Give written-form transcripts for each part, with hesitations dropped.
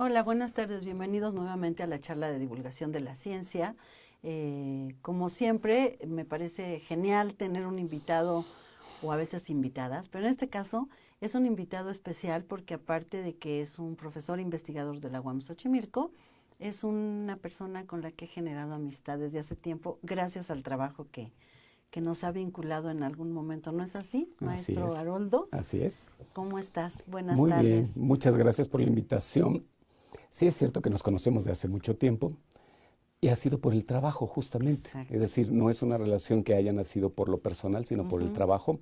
Hola, buenas tardes. Bienvenidos nuevamente a la charla de divulgación de la ciencia. Como siempre, me parece genial tener un invitado o a veces invitadas, pero en este caso es un invitado especial porque aparte de que es un profesor investigador de la UAM Xochimilco, es una persona con la que he generado amistad desde hace tiempo gracias al trabajo que nos ha vinculado en algún momento. ¿No es así, Así maestro es, Haroldo? así es. ¿Cómo estás? Buenas Muy bien, tardes. muchas gracias por la invitación. Sí, es cierto que nos conocemos de hace mucho tiempo y ha sido por el trabajo justamente. Es Exacto. decir, no es una relación que haya nacido por lo personal, sino por el Ujú, trabajo.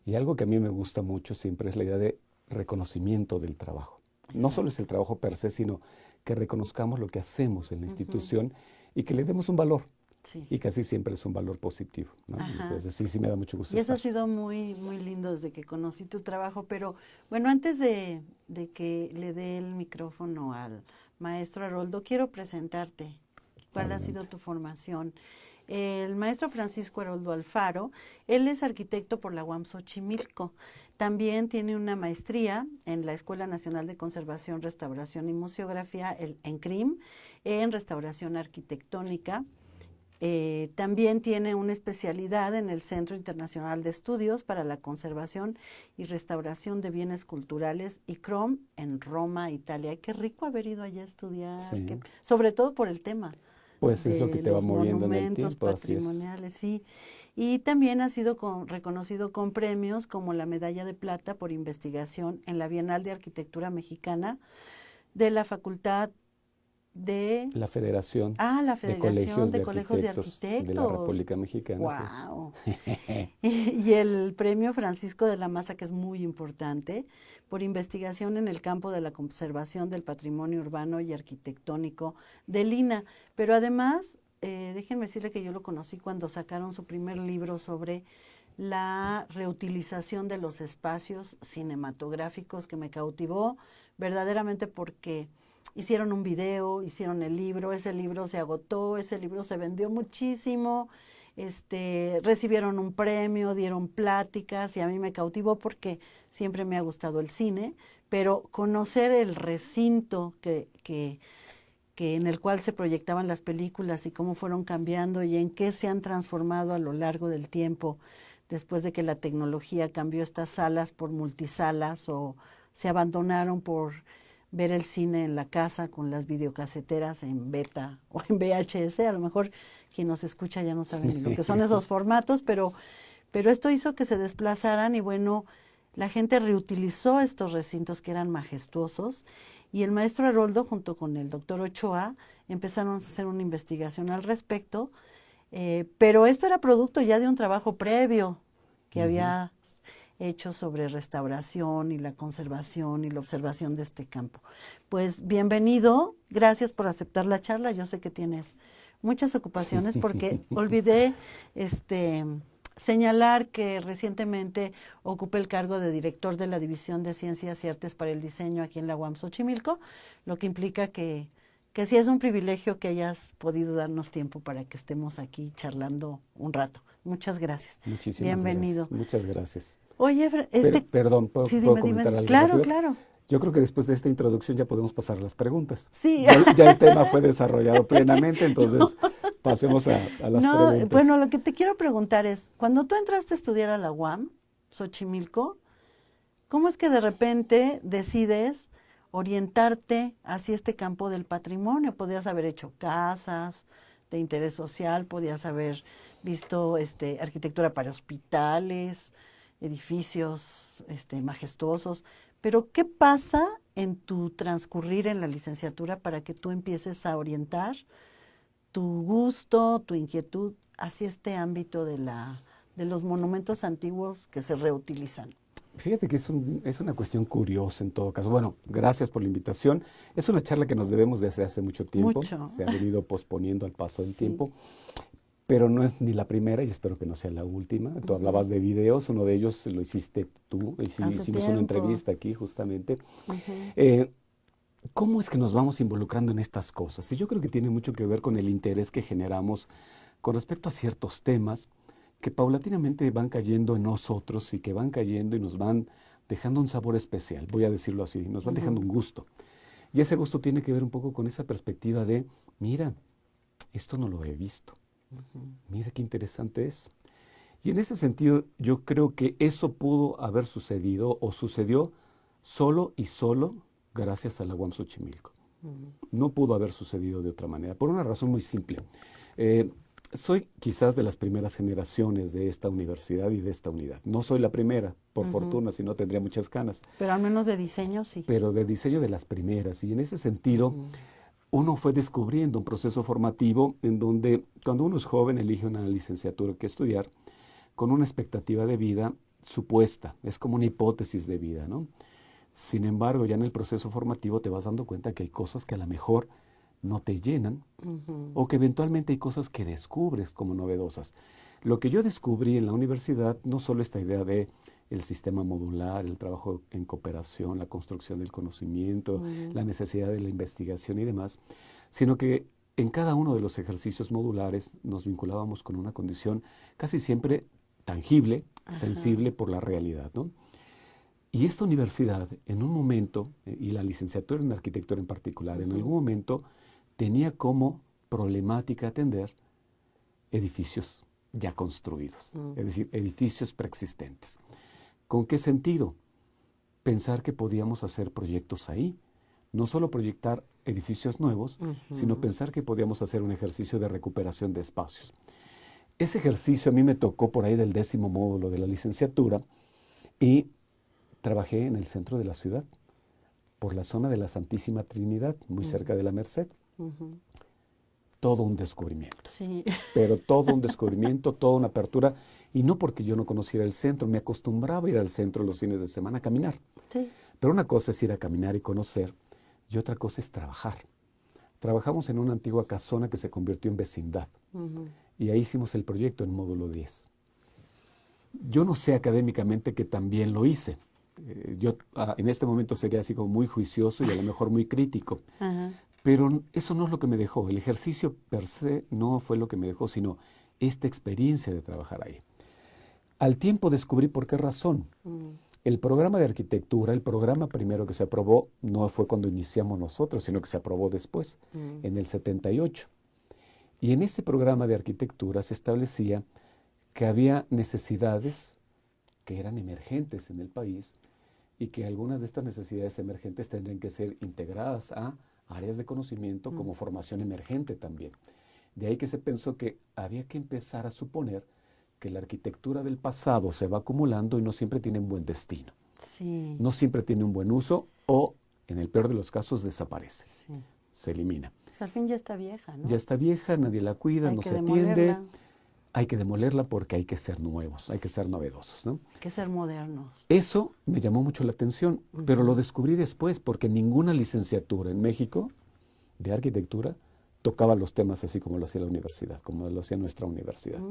Y algo que a mí me gusta mucho siempre es la idea de reconocimiento del trabajo. No solo es exacto. el trabajo per se, sino que reconozcamos lo que hacemos en la Ujú, institución y que le demos un valor. sí. Y casi siempre es un valor positivo, ¿no? Ajá. Entonces sí, sí me da mucho gusto Y eso ha estar. sido muy, muy lindo desde que conocí tu trabajo, pero bueno, antes de que le dé el micrófono al maestro Haroldo, quiero presentarte. ¿Cuál ha sido Adelante. tu formación? El maestro Francisco Haroldo Alfaro, él es arquitecto por la UAM Xochimilco. También tiene una maestría en la Escuela Nacional de Conservación, Restauración y Museografía, el ENCRIM, en restauración arquitectónica. También tiene una especialidad en el Centro Internacional de Estudios para la Conservación y Restauración de Bienes Culturales, ICROM, en Roma, Italia. Ay, qué rico haber ido allá a estudiar, Sí. sobre todo por el tema Pues es lo que de te va los moviendo en el monumentos tiempo, así es. patrimoniales, sí. Y también ha sido reconocido con premios como la Medalla de Plata por investigación en la Bienal de Arquitectura Mexicana de la Facultad de La Federación la de Federación Colegios de de Colegios de Arquitectos de la Arquitectos. República Mexicana, sí. ¡Wow! Y el premio Francisco de la Maza, que es muy importante, por investigación en el campo de la conservación del patrimonio urbano y arquitectónico de Lina. Pero además, déjenme decirle que yo lo conocí cuando sacaron su primer libro sobre la reutilización de los espacios cinematográficos, que me cautivó verdaderamente porque hicieron un video, hicieron el libro, ese libro se agotó, ese libro se vendió muchísimo, recibieron un premio, dieron pláticas y a mí me cautivó porque siempre me ha gustado el cine, pero conocer el recinto que en el cual se proyectaban las películas y cómo fueron cambiando y en qué se han transformado a lo largo del tiempo después de que la tecnología cambió estas salas por multisalas o se abandonaron por ver el cine en la casa con las videocaseteras en beta o en VHS. A lo mejor quien nos escucha ya no sabe ni lo que son esos formatos, pero esto hizo que se desplazaran y bueno, la gente reutilizó estos recintos que eran majestuosos y el maestro Haroldo junto con el doctor Ochoa empezaron a hacer una investigación al respecto, pero esto era producto ya de un trabajo previo que Ujú. había hecho sobre restauración y la conservación y la observación de este campo. Pues bienvenido, gracias por aceptar la charla. Yo sé que tienes muchas ocupaciones porque olvidé señalar que recientemente ocupé el cargo de director de la División de Ciencias y Artes para el Diseño aquí en la UAM Xochimilco, lo que implica que sí es un privilegio que hayas podido darnos tiempo para que estemos aquí charlando un rato. Muchas gracias. Muchísimas gracias, Bienvenido. muchas gracias. Oye, Pero, perdón, ¿puedo, sí, puedo dime, comentar dime. algo Claro, rápido? claro. Yo creo que después de esta introducción ya podemos pasar a las preguntas. Sí. Ya el tema fue desarrollado plenamente, entonces pasemos a las No, preguntas. bueno, lo que te quiero preguntar es, cuando tú entraste a estudiar a la UAM, Xochimilco, ¿cómo es que de repente decides orientarte hacia este campo del patrimonio? Podías haber hecho casas de interés social, podías haber visto arquitectura para hospitales, edificios majestuosos, pero ¿qué pasa en tu transcurrir en la licenciatura para que tú empieces a orientar tu gusto, tu inquietud hacia este ámbito de los monumentos antiguos que se reutilizan? Fíjate que es una cuestión curiosa en todo caso. Bueno, gracias por la invitación. Es una charla que nos debemos desde hace mucho tiempo. Mucho. Se ha venido posponiendo al paso del Sí. tiempo, pero no es ni la primera y espero que no sea la última. Tú Ujú. hablabas de videos, uno de ellos lo hiciste tú, Hace hicimos una tiempo. entrevista aquí justamente. Ujú. Eh, ¿Cómo es que nos vamos involucrando en estas cosas? Y yo creo que tiene mucho que ver con el interés que generamos con respecto a ciertos temas que paulatinamente van cayendo en nosotros y que van cayendo y nos van dejando un sabor especial, voy a decirlo así, nos van dejando Ujú. un gusto. Y ese gusto tiene que ver un poco con esa perspectiva de, mira, esto no lo he visto. Mira qué interesante es. Y en ese sentido, yo creo que eso pudo haber sucedido o sucedió solo y solo gracias a la UAM Xochimilco. No pudo haber sucedido de otra manera, por una razón muy simple. Soy quizás de las primeras generaciones de esta universidad y de esta unidad. No soy la primera, por fortuna, si no tendría muchas canas. Pero al menos de diseño sí. Pero de diseño de las primeras. Y en ese sentido, uno fue descubriendo un proceso formativo en donde cuando uno es joven elige una licenciatura que estudiar con una expectativa de vida supuesta. Es como una hipótesis de vida, ¿no? Sin embargo, ya en el proceso formativo te vas dando cuenta que hay cosas que a lo mejor no te llenan o que eventualmente hay cosas que descubres como novedosas. Lo que yo descubrí en la universidad, no solo esta idea de el sistema modular, el trabajo en cooperación, la construcción del conocimiento, la necesidad de la investigación y demás, sino que en cada uno de los ejercicios modulares nos vinculábamos con una condición casi siempre tangible, sensible por la realidad, ¿no? Y esta universidad, en un momento, y la licenciatura en arquitectura en particular, en algún momento tenía como problemática atender edificios ya construidos, es decir, edificios preexistentes. ¿Con qué sentido? Pensar que podíamos hacer proyectos ahí, no solo proyectar edificios nuevos, sino pensar que podíamos hacer un ejercicio de recuperación de espacios. Ese ejercicio a mí me tocó por ahí del 10º módulo de la licenciatura y trabajé en el centro de la ciudad, por la zona de la Santísima Trinidad, muy cerca de la Merced. Todo un descubrimiento. Sí. Pero todo un descubrimiento, toda una apertura. Y no porque yo no conociera el centro, me acostumbraba a ir al centro los fines de semana a caminar. Sí. Pero una cosa es ir a caminar y conocer, y otra cosa es trabajar. Trabajamos en una antigua casona que se convirtió en vecindad. Y ahí hicimos el proyecto en módulo 10. Yo no sé académicamente que también lo hice. Yo en este momento sería así como muy juicioso y a lo mejor muy crítico. Pero eso no es lo que me dejó. El ejercicio per se no fue lo que me dejó, sino esta experiencia de trabajar ahí. Al tiempo descubrí por qué razón. El programa de arquitectura, el programa primero que se aprobó, no fue cuando iniciamos nosotros, sino que se aprobó después, en el 78. Y en ese programa de arquitectura se establecía que había necesidades que eran emergentes en el país y que algunas de estas necesidades emergentes tendrían que ser integradas a áreas de conocimiento como formación emergente también. De ahí que se pensó que había que empezar a suponer que la arquitectura del pasado se va acumulando y no siempre tiene un buen destino. Sí. No siempre tiene un buen uso o, en el peor de los casos, desaparece. Sí. Se elimina. Pues al fin ya está vieja, ¿no? Ya está vieja, nadie la cuida, no se atiende. Hay que demolerla porque hay que ser nuevos, hay que ser novedosos, ¿no? Hay que ser modernos. Eso me llamó mucho la atención, pero lo descubrí después porque ninguna licenciatura en México de arquitectura tocaba los temas así como lo hacía la universidad, como lo hacía nuestra universidad.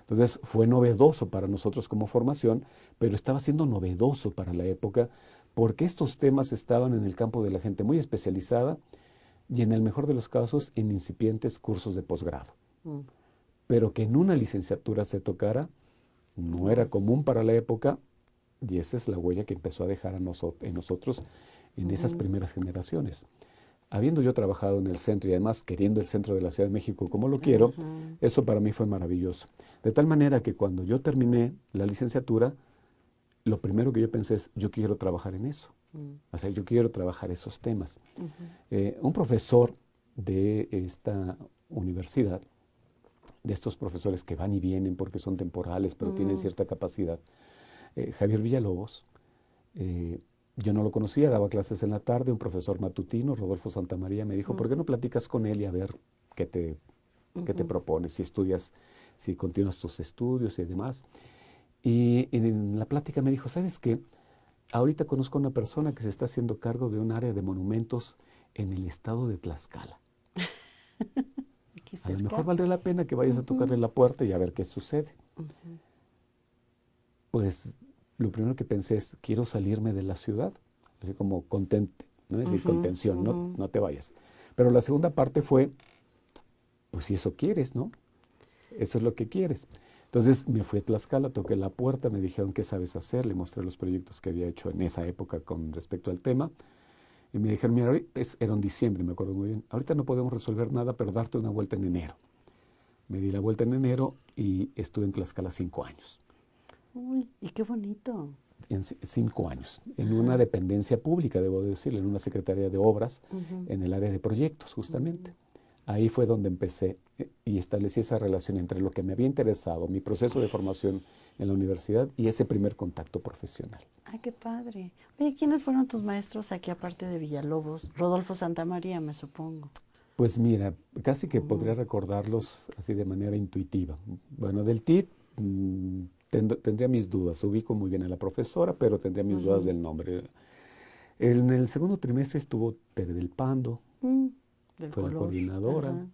Entonces fue novedoso para nosotros como formación, pero estaba siendo novedoso para la época porque estos temas estaban en el campo de la gente muy especializada y en el mejor de los casos en incipientes cursos de posgrado. Pero que en una licenciatura se tocara, no era común para la época, y esa es la huella que empezó a dejar en nosotros en esas primeras generaciones. Habiendo yo trabajado en el centro y además queriendo el centro de la Ciudad de México como lo quiero, eso para mí fue maravilloso. De tal manera que cuando yo terminé la licenciatura, lo primero que yo pensé es, yo quiero trabajar en eso. O sea, yo quiero trabajar esos temas. Un profesor de esta universidad, de estos profesores que van y vienen porque son temporales, pero tienen cierta capacidad, Javier Villalobos, yo no lo conocía, daba clases en la tarde, un profesor matutino, Rodolfo Santamaría, me dijo, ¿por qué no platicas con él y a ver qué te propones, si estudias, si continúas tus estudios y demás? Y en la plática me dijo, ¿sabes qué? Ahorita conozco a una persona que se está haciendo cargo de un área de monumentos en el estado de Tlaxcala. A lo mejor valdría la pena que vayas a tocarle la puerta y a ver qué sucede. Pues lo primero que pensé es, quiero salirme de la ciudad, así como contente, ¿no? Es decir, contención, no te vayas. Pero la segunda parte fue, pues si eso quieres, ¿no? Eso es lo que quieres. Entonces me fui a Tlaxcala, toqué la puerta, me dijeron qué sabes hacer, le mostré los proyectos que había hecho en esa época con respecto al tema. Y me dijeron, mira, era en diciembre, me acuerdo muy bien, ahorita no podemos resolver nada, pero darte una vuelta en enero. Me di la vuelta en enero y estuve en Tlaxcala 5 años. Uy, y qué bonito. En 5 años, en una dependencia pública, debo decirlo, en una secretaría de obras, en el área de proyectos, justamente. Ahí fue donde empecé y establecí esa relación entre lo que me había interesado, mi proceso de formación en la universidad y ese primer contacto profesional. Ay, qué padre. Oye, ¿quiénes fueron tus maestros aquí aparte de Villalobos? Rodolfo Santamaría, me supongo. Pues mira, casi que podría recordarlos así de manera intuitiva. Bueno, del TIT tendría mis dudas. Ubico muy bien a la profesora, pero tendría mis dudas del nombre. En el segundo trimestre estuvo Tere del Pando, Del fue color. la coordinadora,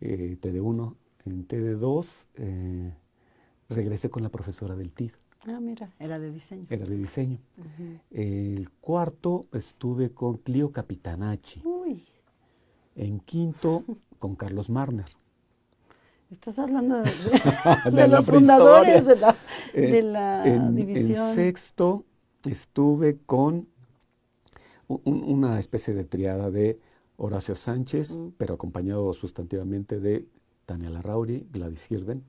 TD1. En TD2 regresé con la profesora del TID. Ah, mira, era de diseño. Era de diseño. El cuarto estuve con Clio Capitanacci. Uy, En quinto, con Carlos Marner. estás hablando de De la los prehistoria. fundadores de la división. En sexto estuve con una especie de triada de Horacio Sánchez, pero acompañado sustantivamente de Tania Larrauri, Gladys Sirven,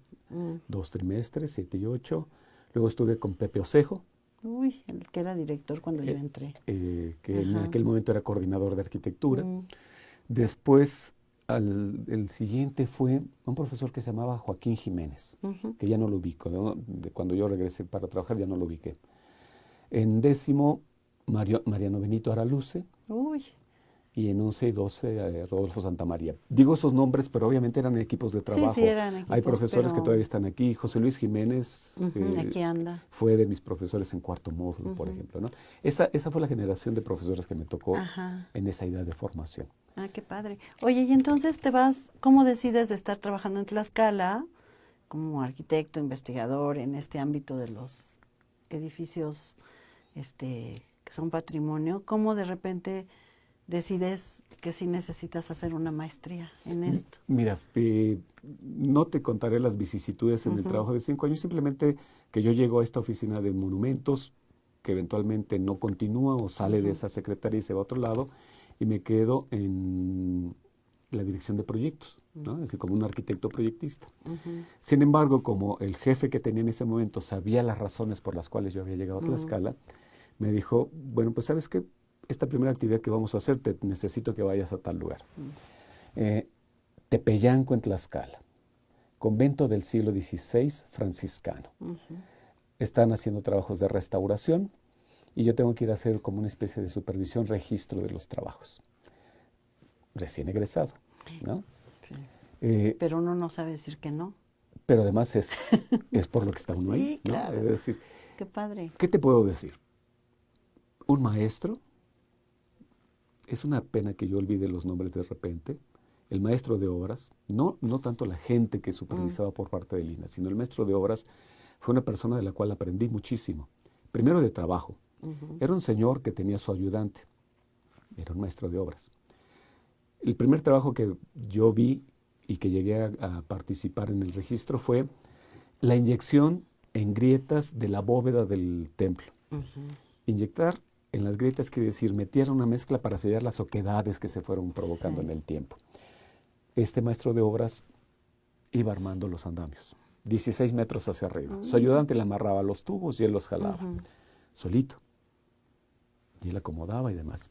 2 trimestres, 7 y 8. Luego estuve con Pepe Osejo, Uy, el que era director cuando yo entré. que en aquel momento era coordinador de arquitectura. Después, el siguiente fue un profesor que se llamaba Joaquín Jiménez, que ya no lo ubico, ¿no? Cuando yo regresé para trabajar ya no lo ubiqué. En décimo, Mariano Benito Araluce. Uy, Y en 11 y 12, Rodolfo Santamaría. Digo esos nombres, pero obviamente eran equipos de trabajo. sí, eran equipos. Hay profesores que todavía están aquí. José Luis Jiménez aquí anda. fue de mis profesores en cuarto módulo, por ejemplo, ¿no? Esa fue la generación de profesores que me tocó en esa edad de formación. Ah, qué padre. Oye, y entonces te vas, ¿cómo decides de estar trabajando en Tlaxcala como arquitecto, investigador en este ámbito de los edificios que son patrimonio? ¿Cómo de repente decides que sí necesitas hacer una maestría en esto? Mira, no te contaré las vicisitudes en el trabajo de 5 años, simplemente que yo llego a esta oficina de monumentos, que eventualmente no continúa o sale de esa secretaría y se va a otro lado, y me quedo en la dirección de proyectos, ¿no? Es decir, como un arquitecto proyectista. Sin embargo, como el jefe que tenía en ese momento sabía las razones por las cuales yo había llegado a Tlaxcala, me dijo, bueno, pues ¿sabes qué? Esta primera actividad que vamos a hacer, te necesito que vayas a tal lugar. Tepeyanco en Tlaxcala, convento del siglo XVI franciscano. Están haciendo trabajos de restauración y yo tengo que ir a hacer como una especie de supervisión, registro de los trabajos. Recién egresado, ¿no? Sí. Pero uno no sabe decir que no. Pero además es por lo que está uno ahí, ¿no? Claro. Es decir, Qué padre. ¿qué te puedo decir? Un maestro, es una pena que yo olvide los nombres de repente, el maestro de obras, no tanto la gente que supervisaba por parte de Lina, sino el maestro de obras fue una persona de la cual aprendí muchísimo. Primero de trabajo. Era un señor que tenía su ayudante, era un maestro de obras. El primer trabajo que yo vi y que llegué a participar en el registro fue la inyección en grietas de la bóveda del templo. Inyectar en las grietas quiere decir meter una mezcla para sellar las oquedades que se fueron provocando en el tiempo. Este maestro de obras iba armando los andamios, 16 metros hacia arriba. Su ayudante le amarraba los tubos y él los jalaba, solito. Y él acomodaba y demás.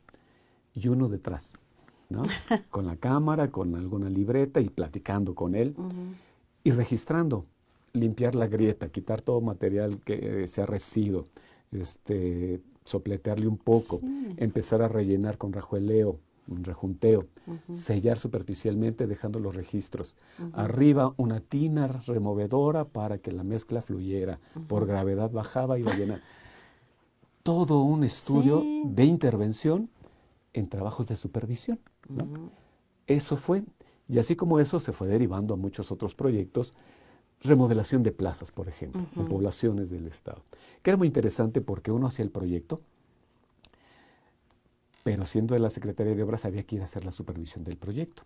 Y uno detrás, ¿no? Con la cámara, con alguna libreta y platicando con él y registrando, limpiar la grieta, quitar todo material que sea residuo, sopletearle un poco, empezar a rellenar con rajueleo, un rejunteo, sellar superficialmente dejando los registros. Arriba una tina removedora para que la mezcla fluyera, por gravedad bajaba y iba a llenar. Todo un estudio de intervención en trabajos de supervisión, ¿no? Eso fue, y así como eso se fue derivando a muchos otros proyectos, remodelación de plazas, por ejemplo, en poblaciones del estado, que era muy interesante porque uno hacía el proyecto, pero siendo de la Secretaría de Obras había que ir a hacer la supervisión del proyecto.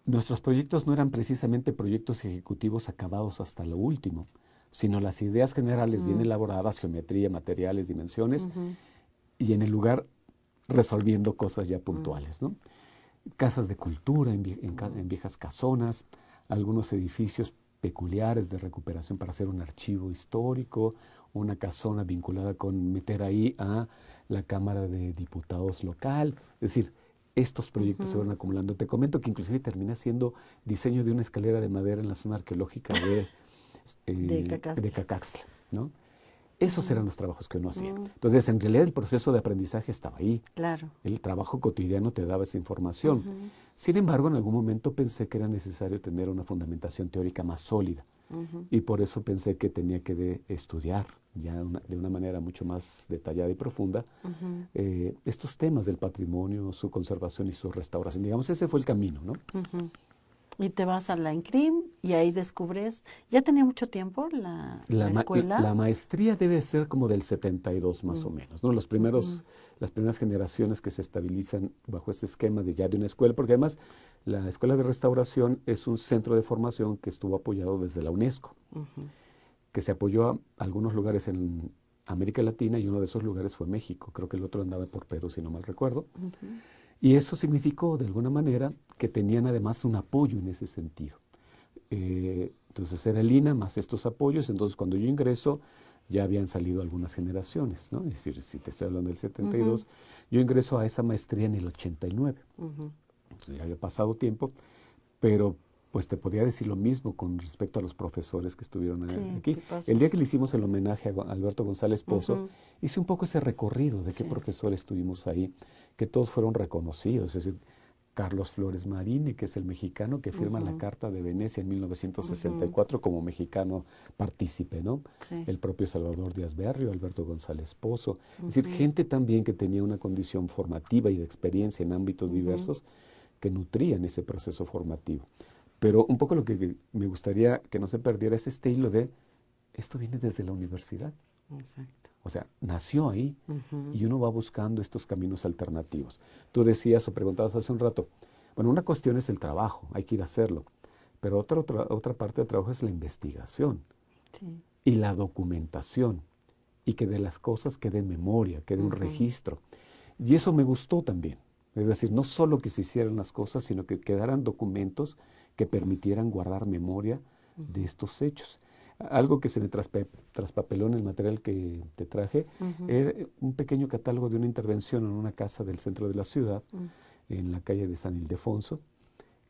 Nuestros proyectos no eran precisamente proyectos ejecutivos acabados hasta lo último, sino las ideas generales bien elaboradas, geometría, materiales, dimensiones, y en el lugar resolviendo cosas ya puntuales, ¿no? Casas de cultura en viejas casonas, algunos edificios peculiares de recuperación para hacer un archivo histórico, una casona vinculada con meter ahí a la Cámara de Diputados local. Es decir, estos proyectos se van acumulando. Te comento que inclusive termina siendo diseño de una escalera de madera en la zona arqueológica de Cacaxtla, ¿no? Esos eran los trabajos que uno hacía. Entonces, en realidad el proceso de aprendizaje estaba ahí. Claro. El trabajo cotidiano te daba esa información. Sin embargo, en algún momento pensé que era necesario tener una fundamentación teórica más sólida. Y por eso pensé que tenía que estudiar ya de una manera mucho más detallada y profunda estos temas del patrimonio, su conservación y su restauración. Digamos, ese fue el camino, ¿no? Y te vas a la INCRIM y ahí descubres, ¿ya tenía mucho tiempo la escuela? La maestría debe ser como del 72 más o menos, ¿no? Las primeras generaciones que se estabilizan bajo ese esquema de una escuela, porque además la Escuela de Restauración es un centro de formación que estuvo apoyado desde la UNESCO, que se apoyó a algunos lugares en América Latina y uno de esos lugares fue México. Creo que el otro andaba por Perú, si no mal recuerdo. Y eso significó, de alguna manera, que tenían además un apoyo en ese sentido. Entonces era el INA más estos apoyos. Entonces cuando yo ingreso, ya habían salido algunas generaciones, ¿no? Es decir, si te estoy hablando del 72, yo ingreso a esa maestría en el 89. Entonces ya había pasado tiempo, pero pues te podría decir lo mismo con respecto a los profesores que estuvieron aquí. El día que le hicimos el homenaje a Alberto González Pozo, hice un poco ese recorrido de qué profesores tuvimos ahí, que todos fueron reconocidos. Es decir, Carlos Flores Marini, que es el mexicano que firma la Carta de Venecia en 1964 como mexicano partícipe, ¿no? El propio Salvador Díaz Berrio, Alberto González Pozo. Es decir, gente también que tenía una condición formativa y de experiencia en ámbitos diversos que nutrían ese proceso formativo. Pero un poco lo que me gustaría que no se perdiera es este hilo de, esto viene desde la universidad. Exacto. O sea, nació ahí y uno va buscando estos caminos alternativos. Tú decías o preguntabas hace un rato, bueno, una cuestión es el trabajo, hay que ir a hacerlo, pero otra parte del trabajo es la investigación y la documentación y que de las cosas quede memoria, quede un registro. Y eso me gustó también. Es decir, no solo que se hicieran las cosas, sino que quedaran documentos que permitieran guardar memoria de estos hechos. Algo que se me traspapeló en el material que te traje, era un pequeño catálogo de una intervención en una casa del centro de la ciudad, en la calle de San Ildefonso,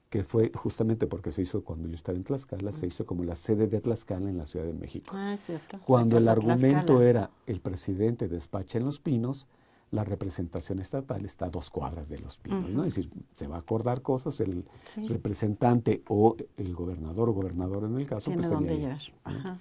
que fue justamente porque se hizo cuando yo estaba en Tlaxcala, se hizo como la sede de Tlaxcala en la Ciudad de México. Cierto. Cuando el argumento era el presidente despacha en Los Pinos, la representación estatal está a 2 cuadras de Los Pinos, ¿no? Es decir, se va a acordar cosas, el representante o el gobernador o gobernadora en el caso, tiene pues dónde tenía llevar.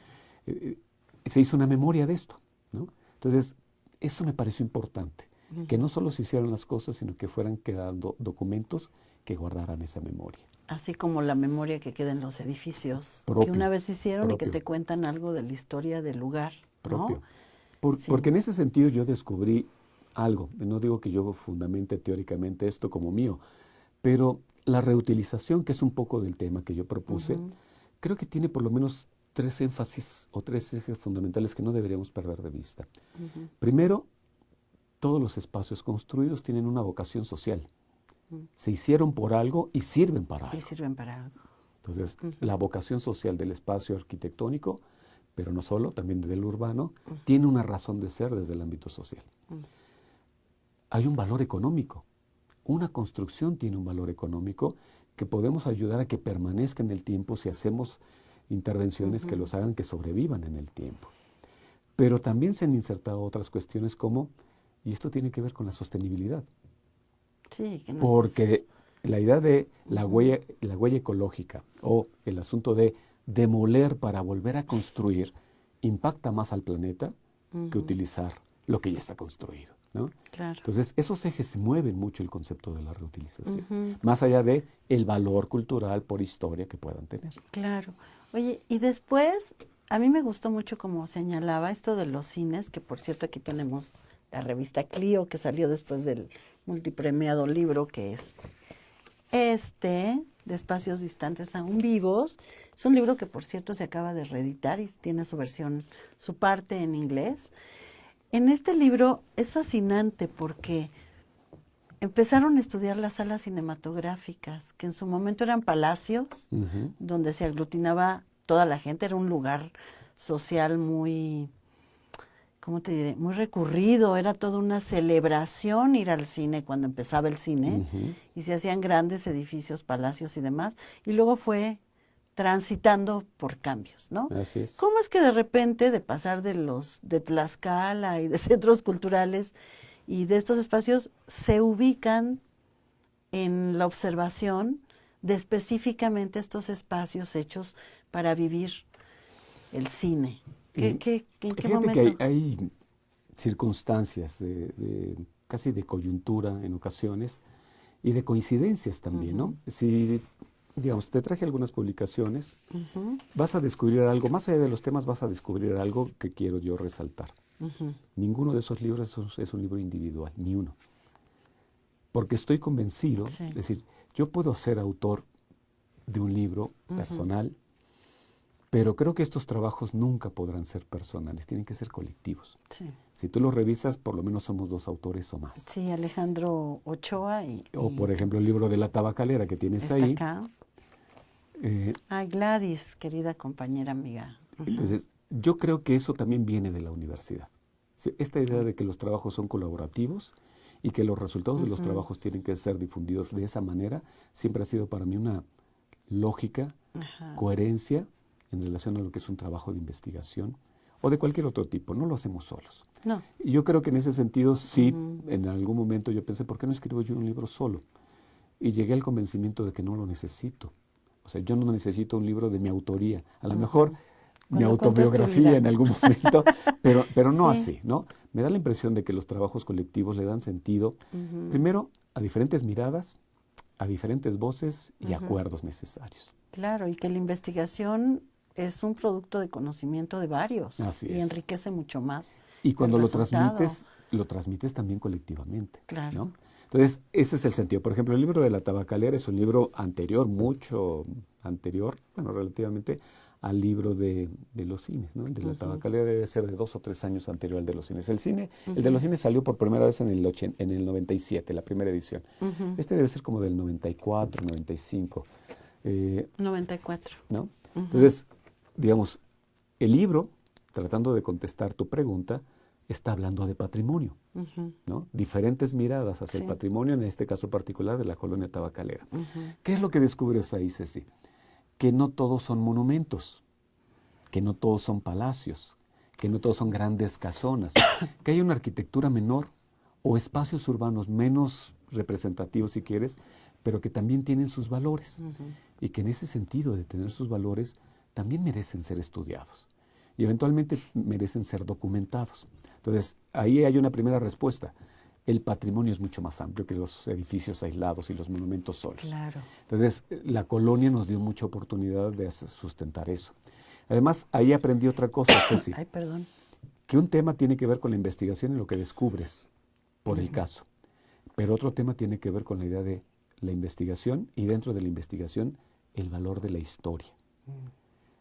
se hizo una memoria de esto, ¿no? Entonces, eso me pareció importante, que no solo se hicieran las cosas, sino que fueran quedando documentos que guardaran esa memoria. Así como la memoria que queda en los edificios que una vez hicieron y que te cuentan algo de la historia del lugar, ¿no? Porque en ese sentido yo descubrí algo, no digo que yo fundamente teóricamente esto como mío, pero la reutilización, que es un poco del tema que yo propuse, creo que tiene por lo menos 3 énfasis o 3 ejes fundamentales que no deberíamos perder de vista. Primero, todos los espacios construidos tienen una vocación social. Se hicieron por algo y sirven para algo. Entonces, la vocación social del espacio arquitectónico, pero no solo, también del urbano, tiene una razón de ser desde el ámbito social. Hay un valor económico. Una construcción tiene un valor económico que podemos ayudar a que permanezca en el tiempo si hacemos intervenciones que los hagan que sobrevivan en el tiempo. Pero también se han insertado otras cuestiones como, y esto tiene que ver con la sostenibilidad. Sí, que no porque la idea de la huella ecológica o el asunto de demoler para volver a construir impacta más al planeta que utilizar lo que ya está construido, ¿no? Claro. Entonces, esos ejes mueven mucho el concepto de la reutilización, más allá de el valor cultural por historia que puedan tener. Claro. Oye, y después, a mí me gustó mucho como señalaba esto de los cines, que por cierto aquí tenemos la revista Clio, que salió después del multipremiado libro, que es de Espacios Distantes Aún Vivos. Es un libro que por cierto se acaba de reeditar y tiene su versión, su parte en inglés. En este libro es fascinante porque empezaron a estudiar las salas cinematográficas, que en su momento eran palacios, donde se aglutinaba toda la gente, era un lugar social muy, ¿cómo te diré? Muy recurrido, era toda una celebración ir al cine cuando empezaba el cine, y se hacían grandes edificios, palacios y demás, y luego fue transitando por cambios, ¿no? Así es. ¿Cómo es que de repente, de pasar de Tlaxcala y de centros culturales y de estos espacios, se ubican en la observación de específicamente estos espacios hechos para vivir el cine? ¿En qué Fíjate momento? que hay circunstancias casi de coyuntura en ocasiones y de coincidencias también, ¿no? Si, digamos, te traje algunas publicaciones, vas a descubrir algo, más allá de los temas, vas a descubrir algo que quiero yo resaltar. Ninguno de esos libros es un libro individual, ni uno. Porque estoy convencido, Sí. es decir, yo puedo ser autor de un libro personal, pero creo que estos trabajos nunca podrán ser personales, tienen que ser colectivos. Sí. Si tú los revisas, por lo menos somos 2 autores o más. Sí, Alejandro Ochoa O, por ejemplo, el libro de La Tabacalera que tienes está ahí. acá. eh, Gladys, querida compañera amiga. Entonces, yo creo que eso también viene de la universidad. Sí, esta idea de que los trabajos son colaborativos y que los resultados de los trabajos tienen que ser difundidos de esa manera, siempre ha sido para mí una lógica, coherencia en relación a lo que es un trabajo de investigación o de cualquier otro tipo. No lo hacemos solos. No. Y yo creo que en ese sentido, sí, en algún momento yo pensé, ¿por qué no escribo yo un libro solo? Y llegué al convencimiento de que no lo necesito. O sea, yo no necesito un libro de mi autoría. A lo mejor mi Cuando cuentas tu autobiografía vida. en algún momento, pero no Sí. así, ¿no? Me da la impresión de que los trabajos colectivos le dan sentido, primero, a diferentes miradas, a diferentes voces y acuerdos necesarios. Claro, y que la investigación es un producto de conocimiento de varios. Así y es. enriquece mucho más. Y cuando el lo resultado. transmites también colectivamente, Claro. ¿no? Entonces, ese es el sentido. Por ejemplo, el libro de La Tabacalera es un libro anterior, mucho anterior, bueno, relativamente al libro de los cines, ¿no? El de La Tabacalera debe ser de 2 o 3 años anterior al de los cines. El de los cines salió por primera vez en el 97, la primera edición. Este debe ser como del 94, 95. 94. ¿No? Entonces, digamos, el libro, tratando de contestar tu pregunta, está hablando de patrimonio, ¿no? Diferentes miradas hacia el Sí. patrimonio, en este caso particular de la colonia tabacalera. ¿Qué es lo que descubres ahí, Ceci? Que no todos son monumentos, que no todos son palacios, que no todos son grandes casonas, que hay una arquitectura menor o espacios urbanos menos representativos, si quieres, pero que también tienen sus valores y que en ese sentido de tener sus valores también merecen ser estudiados y eventualmente merecen ser documentados. Entonces, ahí hay una primera respuesta. El patrimonio es mucho más amplio que los edificios aislados y los monumentos solos. Claro. Entonces, la colonia nos dio mucha oportunidad de sustentar eso. Además, ahí aprendí otra cosa, Ceci, Ay, perdón. que un tema tiene que ver con la investigación y lo que descubres por el caso, pero otro tema tiene que ver con la idea de la investigación y dentro de la investigación el valor de la historia.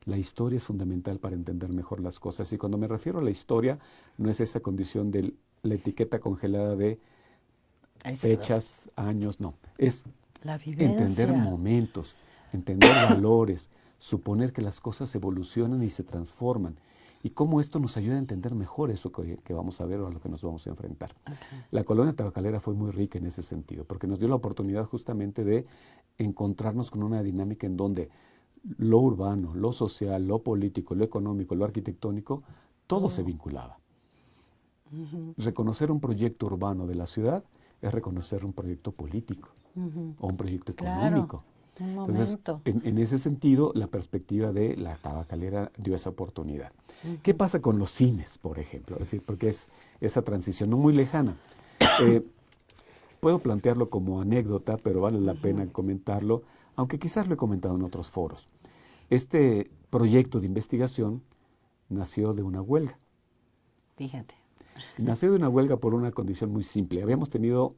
La historia es fundamental para entender mejor las cosas y cuando me refiero a la historia no es esa condición de la etiqueta congelada de Ay, fechas, años, no. Es La vivencia. entender momentos, entender valores, suponer que las cosas evolucionan y se transforman y cómo esto nos ayuda a entender mejor eso que vamos a ver o a lo que nos vamos a enfrentar. La colonia tabacalera fue muy rica en ese sentido porque nos dio la oportunidad justamente de encontrarnos con una dinámica en donde lo urbano, lo social, lo político, lo económico, lo arquitectónico, todo se vinculaba. Reconocer un proyecto urbano de la ciudad es reconocer un proyecto político o un proyecto económico. Un Entonces, momento. en ese sentido, la perspectiva de la tabacalera dio esa oportunidad. ¿Qué pasa con los cines, por ejemplo? Es decir, porque es esa transición no muy lejana. Puedo plantearlo como anécdota, pero vale la pena comentarlo, aunque quizás lo he comentado en otros foros. Este proyecto de investigación nació de una huelga. Fíjate. Nació de una huelga por una condición muy simple. Habíamos tenido,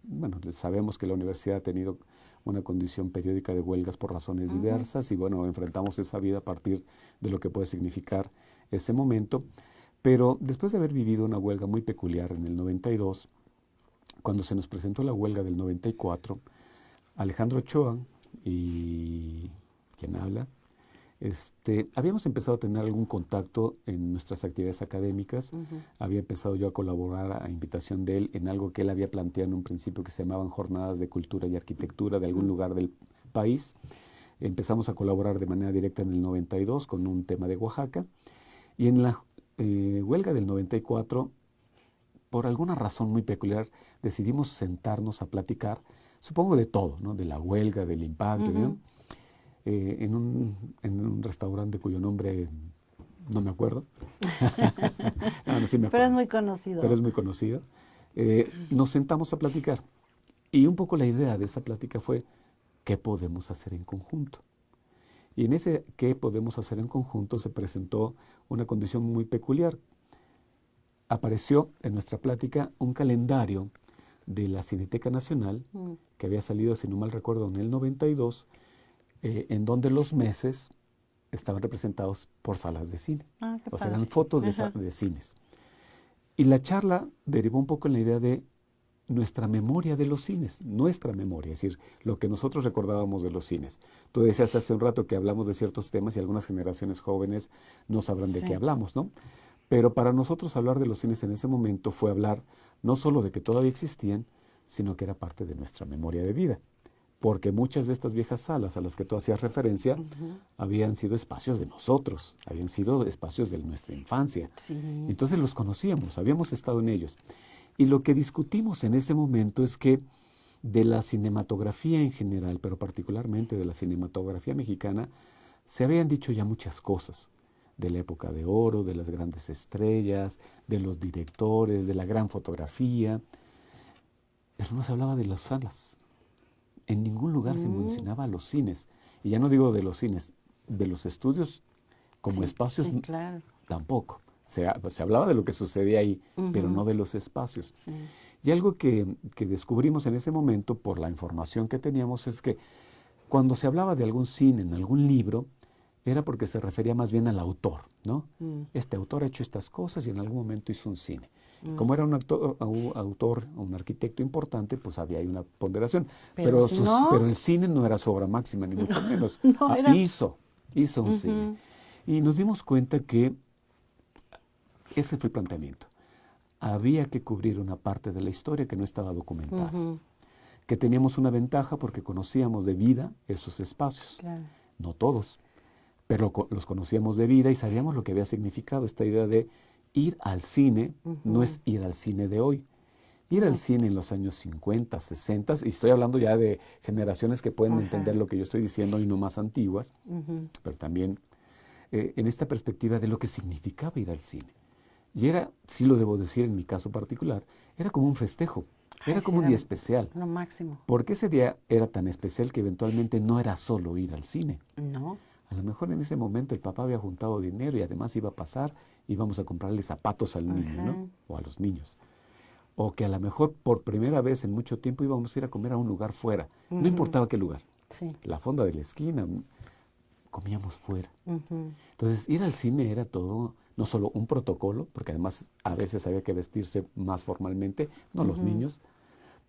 bueno, sabemos que la universidad ha tenido una condición periódica de huelgas por razones diversas y bueno, enfrentamos esa vida a partir de lo que puede significar ese momento. Pero después de haber vivido una huelga muy peculiar en el 92, cuando se nos presentó la huelga del 94, Alejandro Ochoa y quien habla, habíamos empezado a tener algún contacto en nuestras actividades académicas. Había empezado yo a colaborar a invitación de él en algo que él había planteado en un principio que se llamaban Jornadas de Cultura y Arquitectura de algún lugar del país. Empezamos a colaborar de manera directa en el 92 con un tema de Oaxaca. Y en la huelga del 94, por alguna razón muy peculiar, decidimos sentarnos a platicar, supongo de todo, ¿no? De la huelga, del impacto, ¿no? En un restaurante cuyo nombre no me acuerdo. No, sí me acuerdo. Pero es muy conocido. Pero es muy conocido. Nos sentamos a platicar. Y un poco la idea de esa plática fue, ¿qué podemos hacer en conjunto? Y en ese ¿qué podemos hacer en conjunto? Se presentó una condición muy peculiar. Apareció en nuestra plática un calendario de la Cineteca Nacional, que había salido, si no mal recuerdo, en el 92, en donde los meses estaban representados por salas de cine. O sea, eran fotos de cines. Y la charla derivó un poco en la idea de nuestra memoria de los cines, nuestra memoria, es decir, lo que nosotros recordábamos de los cines. Tú decías hace un rato que hablamos de ciertos temas y algunas generaciones jóvenes no sabrán de qué hablamos, ¿no? Pero para nosotros hablar de los cines en ese momento fue hablar no solo de que todavía existían, sino que era parte de nuestra memoria de vida. Porque muchas de estas viejas salas a las que tú hacías referencia habían sido espacios de nosotros, habían sido espacios de nuestra infancia. Entonces los conocíamos, habíamos estado en ellos. Y lo que discutimos en ese momento es que de la cinematografía en general, pero particularmente de la cinematografía mexicana, se habían dicho ya muchas cosas. De la época de oro, de las grandes estrellas, de los directores, de la gran fotografía. Pero no se hablaba de las salas. En ningún lugar se mencionaba a los cines. Y ya no digo de los cines, de los estudios como espacios tampoco. Se hablaba de lo que sucedía ahí, pero no de los espacios. Y algo que descubrimos en ese momento, por la información que teníamos, es que cuando se hablaba de algún cine en algún libro, era porque se refería más bien al autor, ¿no? Este autor ha hecho estas cosas y en algún momento hizo un cine. Como era un autor, un arquitecto importante, pues había ahí una ponderación. Pero el cine no era su obra máxima, ni mucho menos. Hizo un cine. Y nos dimos cuenta que ese fue el planteamiento. Había que cubrir una parte de la historia que no estaba documentada. Que teníamos una ventaja porque conocíamos de vida esos espacios. No todos, pero los conocíamos de vida y sabíamos lo que había significado esta idea de ir al cine. No es ir al cine de hoy. Ir al cine en los años 50, 60, y estoy hablando ya de generaciones que pueden entender lo que yo estoy diciendo y no más antiguas, pero también en esta perspectiva de lo que significaba ir al cine. Y era, sí lo debo decir en mi caso particular, era como un festejo, era como un día especial. Lo máximo. Porque ese día era tan especial que eventualmente no era solo ir al cine. No. A lo mejor en ese momento el papá había juntado dinero y además iba a pasar, íbamos a comprarle zapatos al niño, ¿no? O a los niños. O que a lo mejor por primera vez en mucho tiempo íbamos a ir a comer a un lugar fuera. No importaba qué lugar. La fonda de la esquina, comíamos fuera. Entonces ir al cine era todo, no solo un protocolo, porque además a veces había que vestirse más formalmente, no los niños,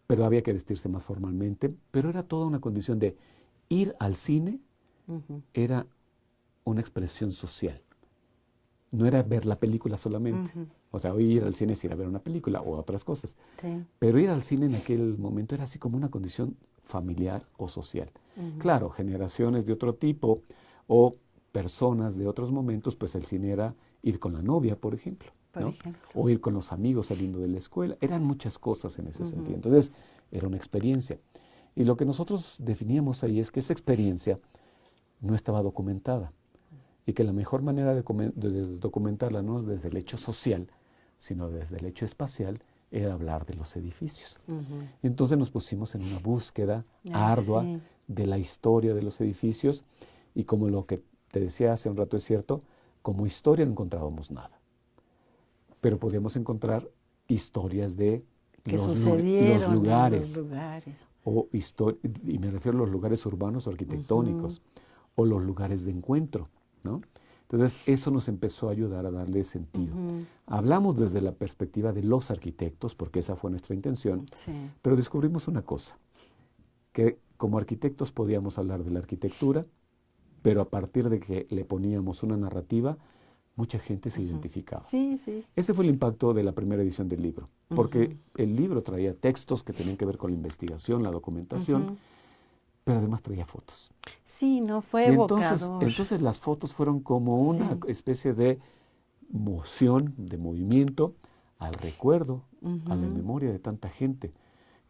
pero había que vestirse más formalmente, pero era toda una condición de ir al cine, era una expresión social. No era ver la película solamente. O sea, hoy ir al cine es ir a ver una película o otras cosas. Pero ir al cine en aquel momento era así como una condición familiar o social. Claro, generaciones de otro tipo o personas de otros momentos, pues el cine era ir con la novia, por ejemplo, ¿no? O ir con los amigos saliendo de la escuela. Eran muchas cosas en ese sentido. Entonces, era una experiencia. Y lo que nosotros definíamos ahí es que esa experiencia no estaba documentada. Y que la mejor manera de documentarla no es desde el hecho social, sino desde el hecho espacial, era hablar de los edificios. Y entonces nos pusimos en una búsqueda ardua de la historia de los edificios, y como lo que te decía hace un rato es cierto, como historia no encontrábamos nada. Pero podíamos encontrar historias de los lugares. Y me refiero a los lugares urbanos o arquitectónicos, o los lugares de encuentro, ¿no? Entonces, eso nos empezó a ayudar a darle sentido. Hablamos desde la perspectiva de los arquitectos, porque esa fue nuestra intención, Sí. pero descubrimos una cosa, que como arquitectos podíamos hablar de la arquitectura, pero a partir de que le poníamos una narrativa, mucha gente se identificaba. Sí, sí. Ese fue el impacto de la primera edición del libro, porque el libro traía textos que tenían que ver con la investigación, la documentación, pero además traía fotos. Sí, no fue Y evocador. entonces las fotos fueron como una especie de moción, de movimiento al recuerdo, a la memoria de tanta gente,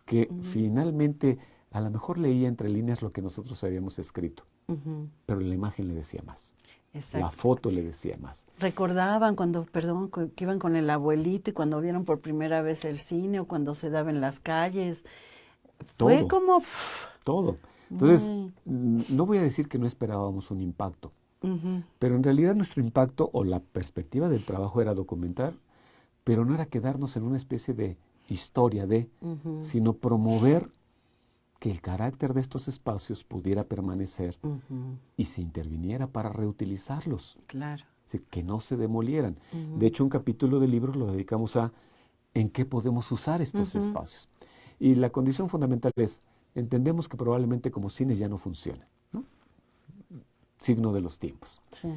que finalmente a lo mejor leía entre líneas lo que nosotros habíamos escrito, pero la imagen le decía más. Exacto. La foto le decía más. Recordaban cuando, que iban con el abuelito y cuando vieron por primera vez el cine o cuando se daba en las calles. Fue Todo. como... Todo. Entonces, no voy a decir que no esperábamos un impacto, pero en realidad nuestro impacto o la perspectiva del trabajo era documentar, pero no era quedarnos en una especie de historia sino promover que el carácter de estos espacios pudiera permanecer y se interviniera para reutilizarlos. Claro. Es decir, que no se demolieran. De hecho, un capítulo del libro lo dedicamos a en qué podemos usar estos espacios. Y la condición fundamental es, entendemos que probablemente como cines ya no funcionan, ¿no? Signo de los tiempos. Sí.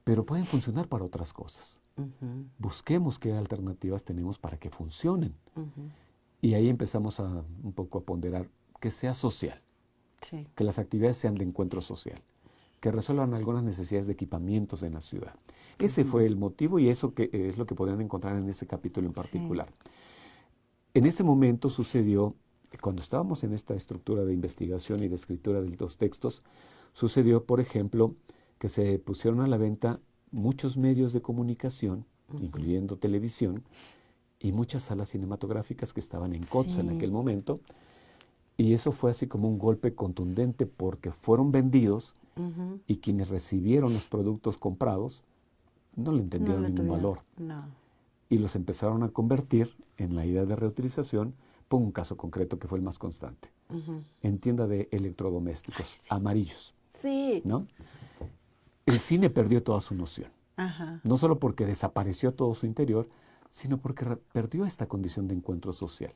Pero pueden funcionar para otras cosas. Busquemos qué alternativas tenemos para que funcionen. Y ahí empezamos un poco a ponderar que sea social, Sí. que las actividades sean de encuentro social, que resuelvan algunas necesidades de equipamientos en la ciudad. Ese fue el motivo y eso que es lo que podrán encontrar en ese capítulo en particular. En ese momento sucedió, cuando estábamos en esta estructura de investigación y de escritura de los textos, sucedió, por ejemplo, que se pusieron a la venta muchos medios de comunicación, incluyendo televisión, y muchas salas cinematográficas que estaban en Kotza en aquel momento. Y eso fue así como un golpe contundente porque fueron vendidos y quienes recibieron los productos comprados no le entendieron ningún valor. No. Y los empezaron a convertir en la idea de reutilización. Pongo un caso concreto que fue el más constante. En tienda de electrodomésticos amarillos. Sí. ¿No? El cine perdió toda su noción. No solo porque desapareció todo su interior, sino porque perdió esta condición de encuentro social.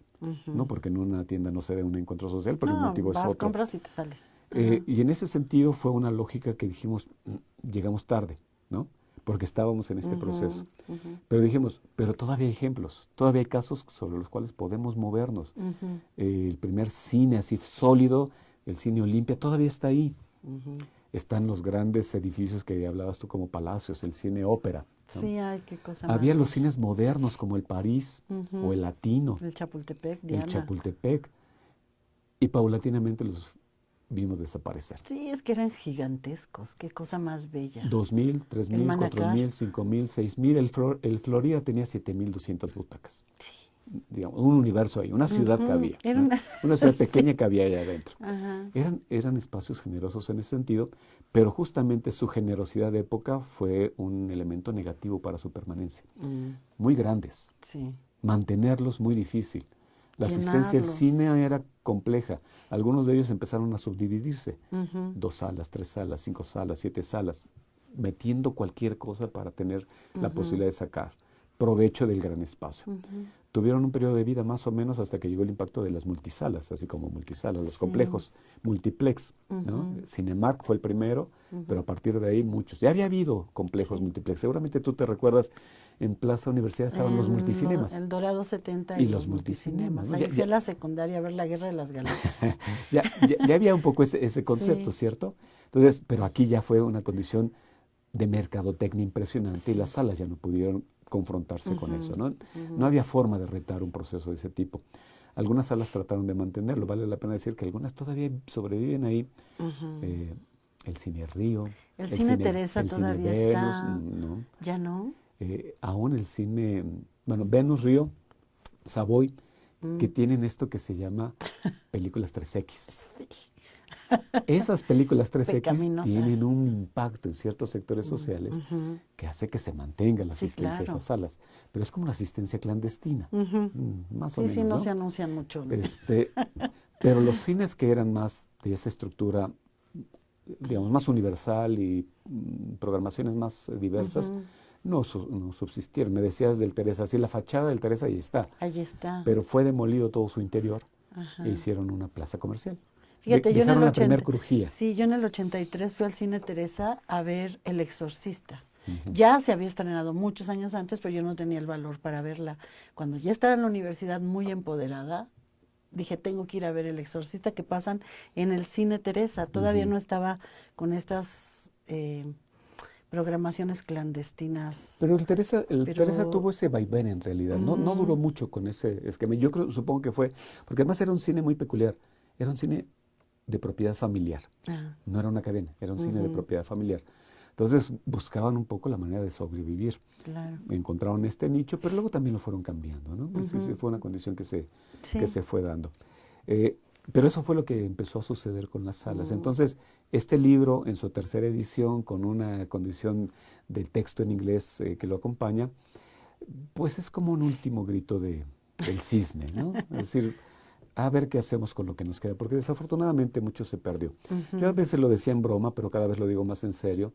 No porque en una tienda no se dé un encuentro social, pero el motivo es otro. Compras y te sales. Y en ese sentido fue una lógica que dijimos, llegamos tarde, ¿no? Porque estábamos en este proceso. Pero dijimos, pero todavía hay ejemplos, todavía hay casos sobre los cuales podemos movernos. El primer cine así sólido, el cine Olimpia, todavía está ahí. Están los grandes edificios que hablabas tú como palacios, el cine ópera, ¿no? Sí, ay, qué cosa Había más los cines modernos como el París o el Latino, el Chapultepec, el Diana. Chapultepec, y paulatinamente los vimos desaparecer. Sí, es que eran gigantescos, qué cosa más bella. 2,000, 3,000, Manacar. 4,000, 5,000, 6,000. El Florida tenía 7,200 butacas. Digamos, un universo ahí, una ciudad que había. Era ¿no? Una ciudad sí. pequeña que había allá adentro. Ajá. Eran espacios generosos en ese sentido, pero justamente su generosidad de época fue un elemento negativo para su permanencia. Muy grandes. Sí. Mantenerlos muy difícil. La asistencia al Llenarlos. cine era compleja. Algunos de ellos empezaron a subdividirse. 2 salas, 3 salas, 5 salas, 7 salas, metiendo cualquier cosa para tener la posibilidad de sacar provecho del gran espacio. Tuvieron un periodo de vida más o menos hasta que llegó el impacto de las multisalas, así como multisalas, los complejos multiplex, ¿no? Cinemark fue el primero, pero a partir de ahí muchos. Ya había habido complejos multiplex. Seguramente tú te recuerdas, en Plaza Universidad estaban los multicinemas. El Dorado 70 y los multicinemas. ¿No? Ahí fui a la secundaria a ver la Guerra de las Galaxias. ya había un poco ese concepto, ¿cierto? Entonces, pero aquí ya fue una condición de mercadotecnia impresionante y las salas ya no pudieron confrontarse con eso, ¿no? No había forma de retar un proceso de ese tipo. Algunas salas trataron de mantenerlo, vale la pena decir que algunas todavía sobreviven ahí. El Cine Río. El Cine Teresa el todavía Cine está. Venus, ¿no? ¿Ya no? Aún el cine, bueno, Venus Río, Savoy, que tienen esto que se llama películas 3X. Sí. Esas películas 3X Pecaminosas. tienen un impacto en ciertos sectores sociales que hace que se mantenga la asistencia a esas salas. Pero es como una asistencia clandestina, más o menos. Sí, no ¿no? se anuncian mucho. ¿No? Pero los cines que eran más de esa estructura digamos, más universal y programaciones más diversas, no subsistieron. Me decías del Teresa, sí, la fachada del Teresa ahí está. Allí está. Pero fue demolido todo su interior Ajá. e hicieron una plaza comercial. Fíjate, yo en Dejaron el la primer crujía. Sí, yo en el 83 fui al Cine Teresa a ver El Exorcista. Ya se había estrenado muchos años antes, pero yo no tenía el valor para verla. Cuando ya estaba en la universidad muy empoderada, dije, tengo que ir a ver El Exorcista, que pasan en el Cine Teresa. Todavía no estaba con estas programaciones clandestinas. Pero el Teresa tuvo ese vaivén en realidad. No duró mucho con ese esquema. Yo supongo que fue, porque además era un cine muy peculiar. Era un cine de propiedad familiar. No era una cadena, era un cine de propiedad familiar. Entonces buscaban un poco la manera de sobrevivir. Claro. Encontraron este nicho, pero luego también lo fueron cambiando, ¿no? Fue una condición que se fue dando. Pero eso fue lo que empezó a suceder con las salas. Entonces, este libro, en su tercera edición, con una condición del texto en inglés que lo acompaña, pues es como un último grito del cisne, ¿no? Es decir, a ver qué hacemos con lo que nos queda, porque desafortunadamente mucho se perdió. Yo a veces lo decía en broma, pero cada vez lo digo más en serio,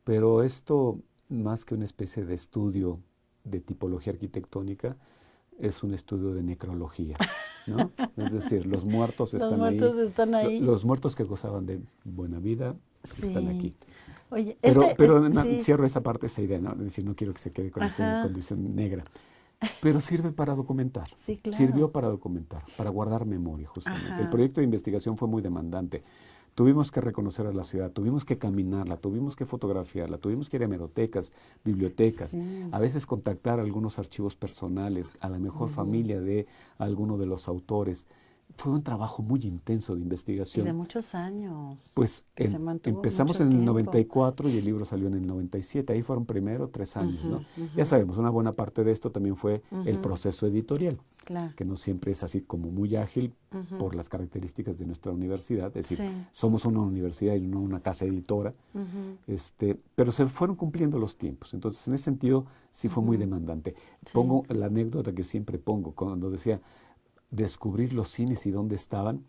pero esto, más que una especie de estudio de tipología arquitectónica, es un estudio de necrología, ¿no? Es decir, los muertos están ahí. Los muertos están ahí. Los muertos que gozaban de buena vida están aquí. Oye, cierro esa parte, esa idea, ¿no? Es decir, no quiero que se quede con esta condición negra. Pero sirve para documentar. Sí, claro. Sirvió para documentar, para guardar memoria, justamente. El proyecto de investigación fue muy demandante. Tuvimos que reconocer a la ciudad, tuvimos que caminarla, tuvimos que fotografiarla, tuvimos que ir a hemerotecas, bibliotecas, a veces contactar algunos archivos personales, a la mejor familia de alguno de los autores. Fue un trabajo muy intenso de investigación. Y de muchos años. Pues empezamos en el 94 y el libro salió en el 97. Ahí fueron primero 3 años, ¿no? Ya sabemos, una buena parte de esto también fue el proceso editorial, que no siempre es así como muy ágil por las características de nuestra universidad. Es decir, somos una universidad y no una casa editora. Pero se fueron cumpliendo los tiempos. Entonces, en ese sentido, sí fue muy demandante. Pongo la anécdota que siempre pongo cuando decía descubrir los cines y dónde estaban.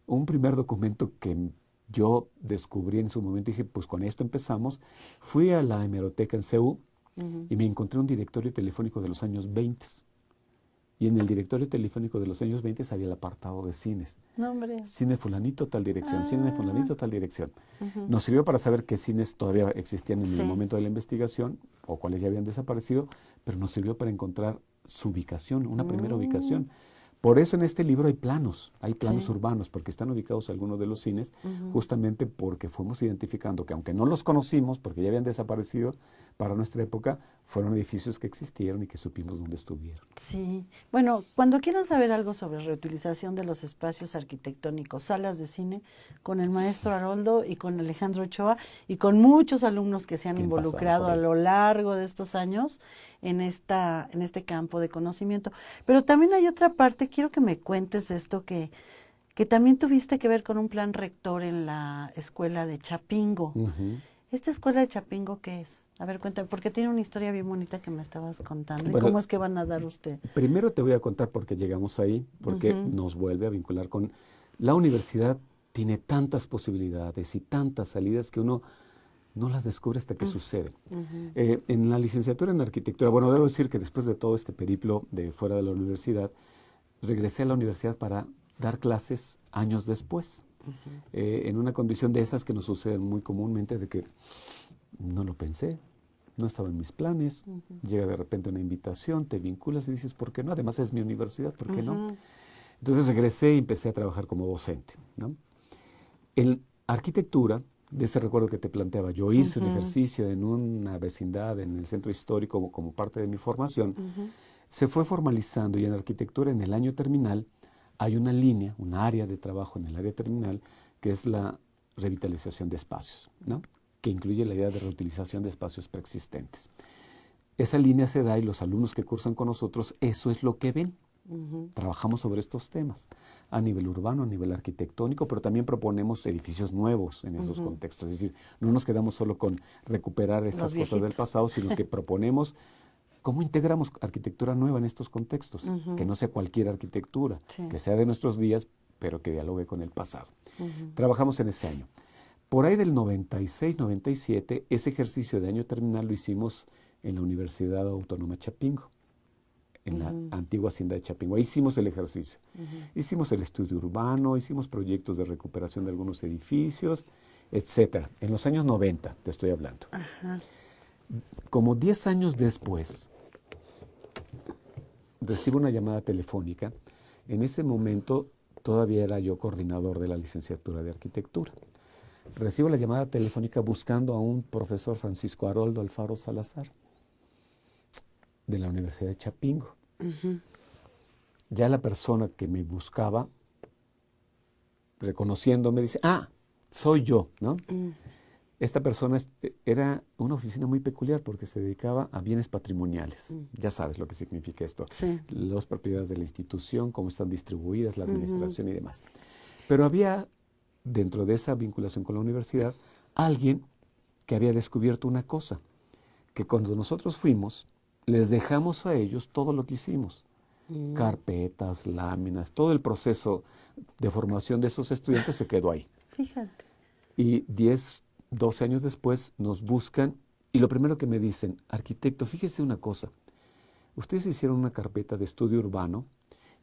Un primer documento que yo descubrí en su momento, dije, pues con esto empezamos. Fui a la hemeroteca en CEU y me encontré un directorio telefónico de los años 20. Y en el directorio telefónico de los años 20 había el apartado de cines. No, hombre. Cine fulanito, tal dirección. Cine fulanito, tal dirección. Nos sirvió para saber qué cines todavía existían en el momento de la investigación o cuáles ya habían desaparecido, pero nos sirvió para encontrar su ubicación, una primera ubicación. Por eso en este libro hay planos urbanos, porque están ubicados algunos de los cines, justamente porque fuimos identificando que aunque no los conocimos, porque ya habían desaparecido para nuestra época, fueron edificios que existieron y que supimos dónde estuvieron. Sí, bueno, cuando quieran saber algo sobre reutilización de los espacios arquitectónicos, salas de cine, con el maestro Haroldo y con Alejandro Ochoa y con muchos alumnos que se han involucrado a lo largo de estos años en este campo de conocimiento. Pero también hay otra parte, quiero que me cuentes esto que también tuviste que ver con un plan rector en la escuela de Chapingo. ¿Esta escuela de Chapingo qué es? A ver, cuéntame, porque tiene una historia bien bonita que me estabas contando. ¿Y cómo es que van a dar usted? Primero te voy a contar por qué llegamos ahí, porque nos vuelve a vincular con... La universidad tiene tantas posibilidades y tantas salidas que uno no las descubre hasta que suceden. En la licenciatura en arquitectura, bueno, debo decir que después de todo este periplo de fuera de la universidad, regresé a la universidad para dar clases años después. En una condición de esas que nos suceden muy comúnmente, de que no lo pensé, no estaba en mis planes, llega de repente una invitación, te vinculas y dices, ¿por qué no? Además es mi universidad, ¿por qué no? Entonces regresé y empecé a trabajar como docente, ¿no? En arquitectura, de ese recuerdo que te planteaba, yo hice un ejercicio en una vecindad, en el centro histórico, como parte de mi formación, se fue formalizando y en arquitectura, en el año terminal, hay una línea, un área de trabajo en el área terminal, que es la revitalización de espacios, ¿no? Que incluye la idea de reutilización de espacios preexistentes. Esa línea se da y los alumnos que cursan con nosotros, eso es lo que ven. Trabajamos sobre estos temas a nivel urbano, a nivel arquitectónico, pero también proponemos edificios nuevos en esos contextos. Es decir, no nos quedamos solo con recuperar estas cosas del pasado, sino que proponemos cómo integramos arquitectura nueva en estos contextos, que no sea cualquier arquitectura, que sea de nuestros días, pero que dialogue con el pasado. Trabajamos en ese año. Por ahí del 96, 97, ese ejercicio de año terminal lo hicimos en la Universidad Autónoma Chapingo, en la antigua hacienda de Chapingo. Ahí hicimos el ejercicio. Hicimos el estudio urbano, hicimos proyectos de recuperación de algunos edificios, etcétera. En los años 90, te estoy hablando. Ajá. Como 10 años después, recibo una llamada telefónica. En ese momento todavía era yo coordinador de la licenciatura de arquitectura. Recibo la llamada telefónica buscando a un profesor, Francisco Haroldo Alfaro Salazar, de la Universidad de Chapingo. Ya la persona que me buscaba, reconociéndome, dice, soy yo, ¿no? Esta persona era una oficina muy peculiar porque se dedicaba a bienes patrimoniales. Ya sabes lo que significa esto. Sí. Las propiedades de la institución, cómo están distribuidas, la administración y demás. Pero había, dentro de esa vinculación con la universidad, alguien que había descubierto una cosa, que cuando nosotros fuimos, les dejamos a ellos todo lo que hicimos. Carpetas, láminas, todo el proceso de formación de esos estudiantes se quedó ahí. Fíjate. Y 10, 12 años después nos buscan y lo primero que me dicen, arquitecto, fíjese una cosa, ustedes hicieron una carpeta de estudio urbano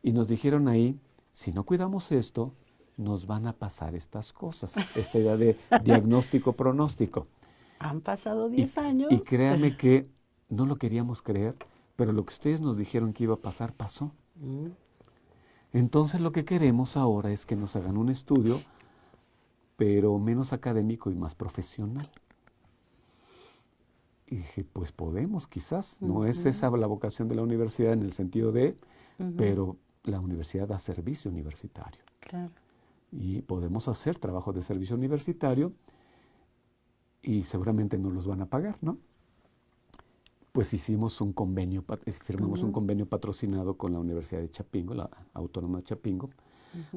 y nos dijeron ahí, si no cuidamos esto, nos van a pasar estas cosas, esta idea de diagnóstico-pronóstico. Han pasado 10 años. Y créame que no lo queríamos creer, pero lo que ustedes nos dijeron que iba a pasar, pasó. Entonces lo que queremos ahora es que nos hagan un estudio, pero menos académico y más profesional. Y dije, pues podemos, quizás. No es esa la vocación de la universidad en el sentido de, pero la universidad da servicio universitario. Claro. Y podemos hacer trabajo de servicio universitario y seguramente nos los van a pagar, ¿no? Pues hicimos un convenio, firmamos un convenio patrocinado con la Universidad de Chapingo, la Autónoma de Chapingo,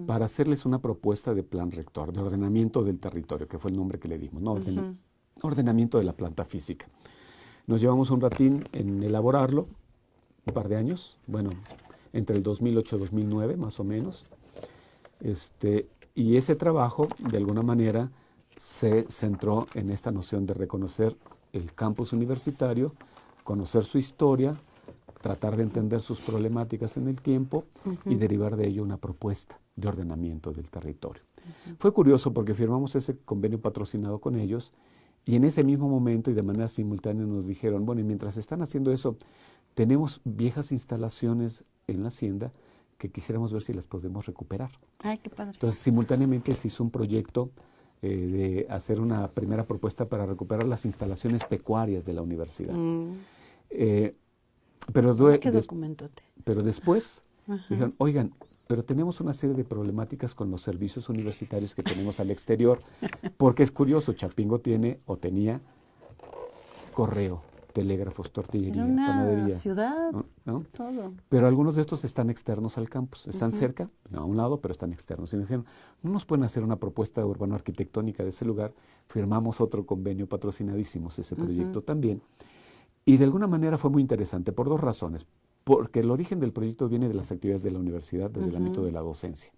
para hacerles una propuesta de plan rector, de ordenamiento del territorio, que fue el nombre que le dimos, ¿no? Ordenamiento de la planta física. Nos llevamos un ratín en elaborarlo, un par de años, bueno, entre el 2008 y 2009 más o menos, y ese trabajo, de alguna manera, se centró en esta noción de reconocer el campus universitario, conocer su historia, tratar de entender sus problemáticas en el tiempo y derivar de ello una propuesta de ordenamiento del territorio. Fue curioso porque firmamos ese convenio patrocinado con ellos y en ese mismo momento y de manera simultánea nos dijeron, bueno, y mientras están haciendo eso, tenemos viejas instalaciones en la hacienda que quisiéramos ver si las podemos recuperar. Ay, qué padre. Entonces, simultáneamente se hizo un proyecto de hacer una primera propuesta para recuperar las instalaciones pecuarias de la universidad. ¿Qué documentote? Pero después dijeron, oigan, pero tenemos una serie de problemáticas con los servicios universitarios que tenemos al exterior, porque es curioso, Chapingo tiene o tenía correo, telégrafos, tortillería, Era una panadería. ciudad, ¿no? todo. Pero algunos de estos están externos al campus, están cerca, no, a un lado, pero están externos. Y me dijeron, no nos pueden hacer una propuesta urbano-arquitectónica de ese lugar. Firmamos otro convenio patrocinado, hicimos ese proyecto también. Y de alguna manera fue muy interesante por dos razones. Porque el origen del proyecto viene de las actividades de la universidad desde el ámbito de la docencia,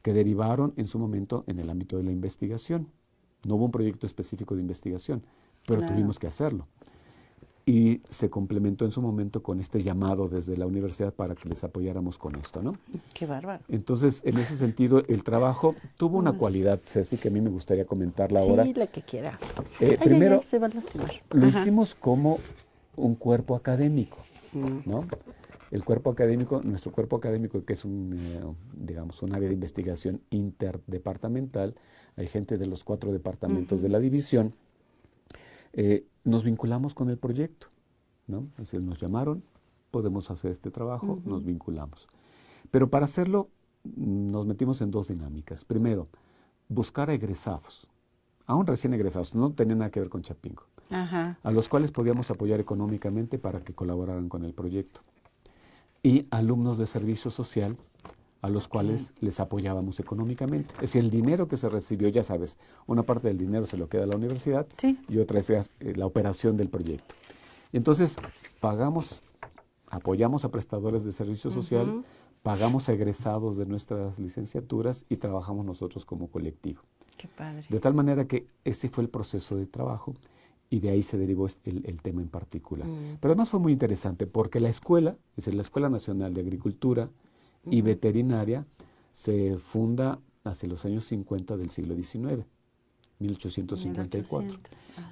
que derivaron en su momento en el ámbito de la investigación. No hubo un proyecto específico de investigación, pero tuvimos que hacerlo. Y se complementó en su momento con este llamado desde la universidad para que les apoyáramos con esto, ¿no? Qué bárbaro. Entonces, en ese sentido, el trabajo tuvo una cualidad, Ceci, que a mí me gustaría comentarla ahora. Sí, la que quiera. Primero, se va a lastimar. Lo hicimos como un cuerpo académico, ¿no? El cuerpo académico, nuestro cuerpo académico, que es digamos, un área de investigación interdepartamental, hay gente de los 4 departamentos de la división, nos vinculamos con el proyecto, ¿no? Entonces nos llamaron, podemos hacer este trabajo, nos vinculamos. Pero para hacerlo nos metimos en 2 dinámicas. Primero, buscar a egresados, aún recién egresados, no tenía nada que ver con Chapingo, a los cuales podíamos apoyar económicamente para que colaboraran con el proyecto. Y alumnos de servicio social a los cuales les apoyábamos económicamente. Es decir, el dinero que se recibió, ya sabes, una parte del dinero se lo queda a la universidad y otra es la operación del proyecto. Entonces, apoyamos a prestadores de servicio social, pagamos a egresados de nuestras licenciaturas y trabajamos nosotros como colectivo. Qué padre. De tal manera que ese fue el proceso de trabajo y de ahí se derivó el tema en particular. Pero además fue muy interesante porque la escuela, es decir, la Escuela Nacional de Agricultura y Veterinaria, se funda hacia los años 50 del siglo XIX, 1854.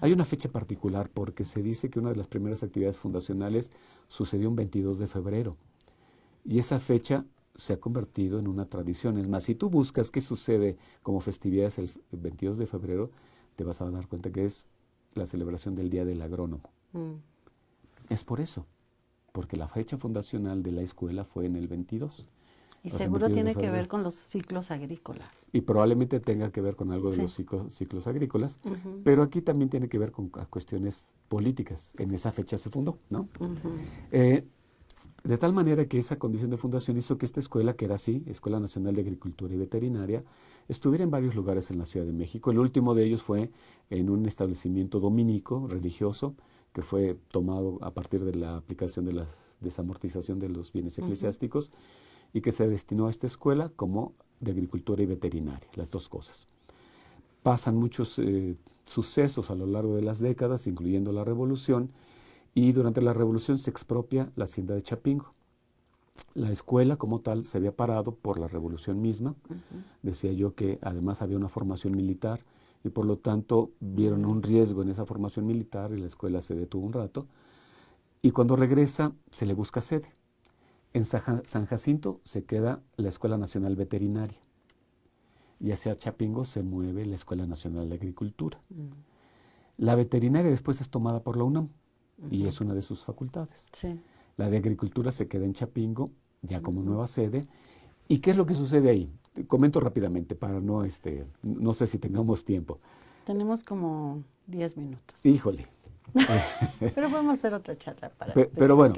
Hay una fecha particular porque se dice que una de las primeras actividades fundacionales sucedió un 22 de febrero. Y esa fecha se ha convertido en una tradición. Es más, si tú buscas qué sucede como festividades el 22 de febrero, te vas a dar cuenta que es la celebración del Día del Agrónomo. Es por eso, porque la fecha fundacional de la escuela fue en el 22. Y seguro tiene que ver con los ciclos agrícolas. Y probablemente tenga que ver con algo de los ciclos agrícolas, pero aquí también tiene que ver con cuestiones políticas. En esa fecha se fundó, ¿no? De tal manera que esa condición de fundación hizo que esta escuela, que era así, Escuela Nacional de Agricultura y Veterinaria, estuviera en varios lugares en la Ciudad de México. El último de ellos fue en un establecimiento dominico, religioso, que fue tomado a partir de la aplicación de la desamortización de los bienes eclesiásticos y que se destinó a esta escuela como de agricultura y veterinaria, las dos cosas. Pasan muchos sucesos a lo largo de las décadas, incluyendo la Revolución, y durante la Revolución se expropia la hacienda de Chapingo. La escuela como tal se había parado por la Revolución misma. Decía yo que además había una formación militar y por lo tanto vieron un riesgo en esa formación militar y la escuela se detuvo un rato. Y cuando regresa se le busca sede. En San Jacinto se queda la Escuela Nacional Veterinaria y hacia Chapingo se mueve la Escuela Nacional de Agricultura. La veterinaria después es tomada por la UNAM. Y es una de sus facultades. La de Agricultura se queda en Chapingo, ya como nueva sede. ¿Y qué es lo que sucede ahí? Te comento rápidamente para no sé si tengamos tiempo. Tenemos como 10 minutos. Híjole. Pero podemos hacer otra charla para pero bueno,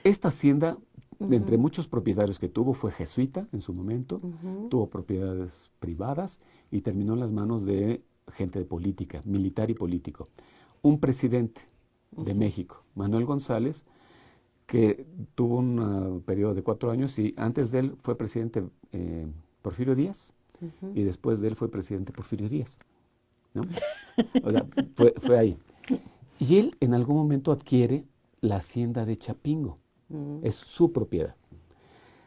esta hacienda, entre muchos propietarios que tuvo, fue jesuita en su momento, tuvo propiedades privadas y terminó en las manos de gente de política, militar y político. Un presidente de México, Manuel González, que tuvo un periodo de 4 años y antes de él fue presidente Porfirio Díaz y después de él fue presidente Porfirio Díaz, ¿no? O sea, fue ahí. Y él en algún momento adquiere la hacienda de Chapingo, es su propiedad.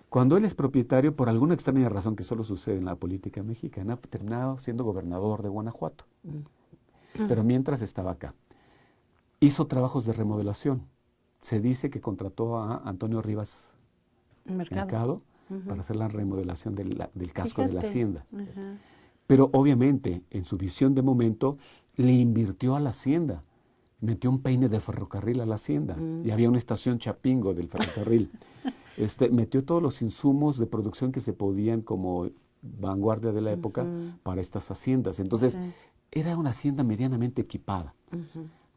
Cuando él es propietario, por alguna extraña razón que solo sucede en la política mexicana, terminaba siendo gobernador de Guanajuato, pero mientras estaba acá. Hizo trabajos de remodelación. Se dice que contrató a Antonio Rivas Mercado para hacer la remodelación del casco de la hacienda. Pero obviamente, en su visión de momento, le invirtió a la hacienda. Metió un peine de ferrocarril a la hacienda. Y había una estación Chapingo del ferrocarril. Metió todos los insumos de producción que se podían como vanguardia de la época para estas haciendas. Entonces, era una hacienda medianamente equipada.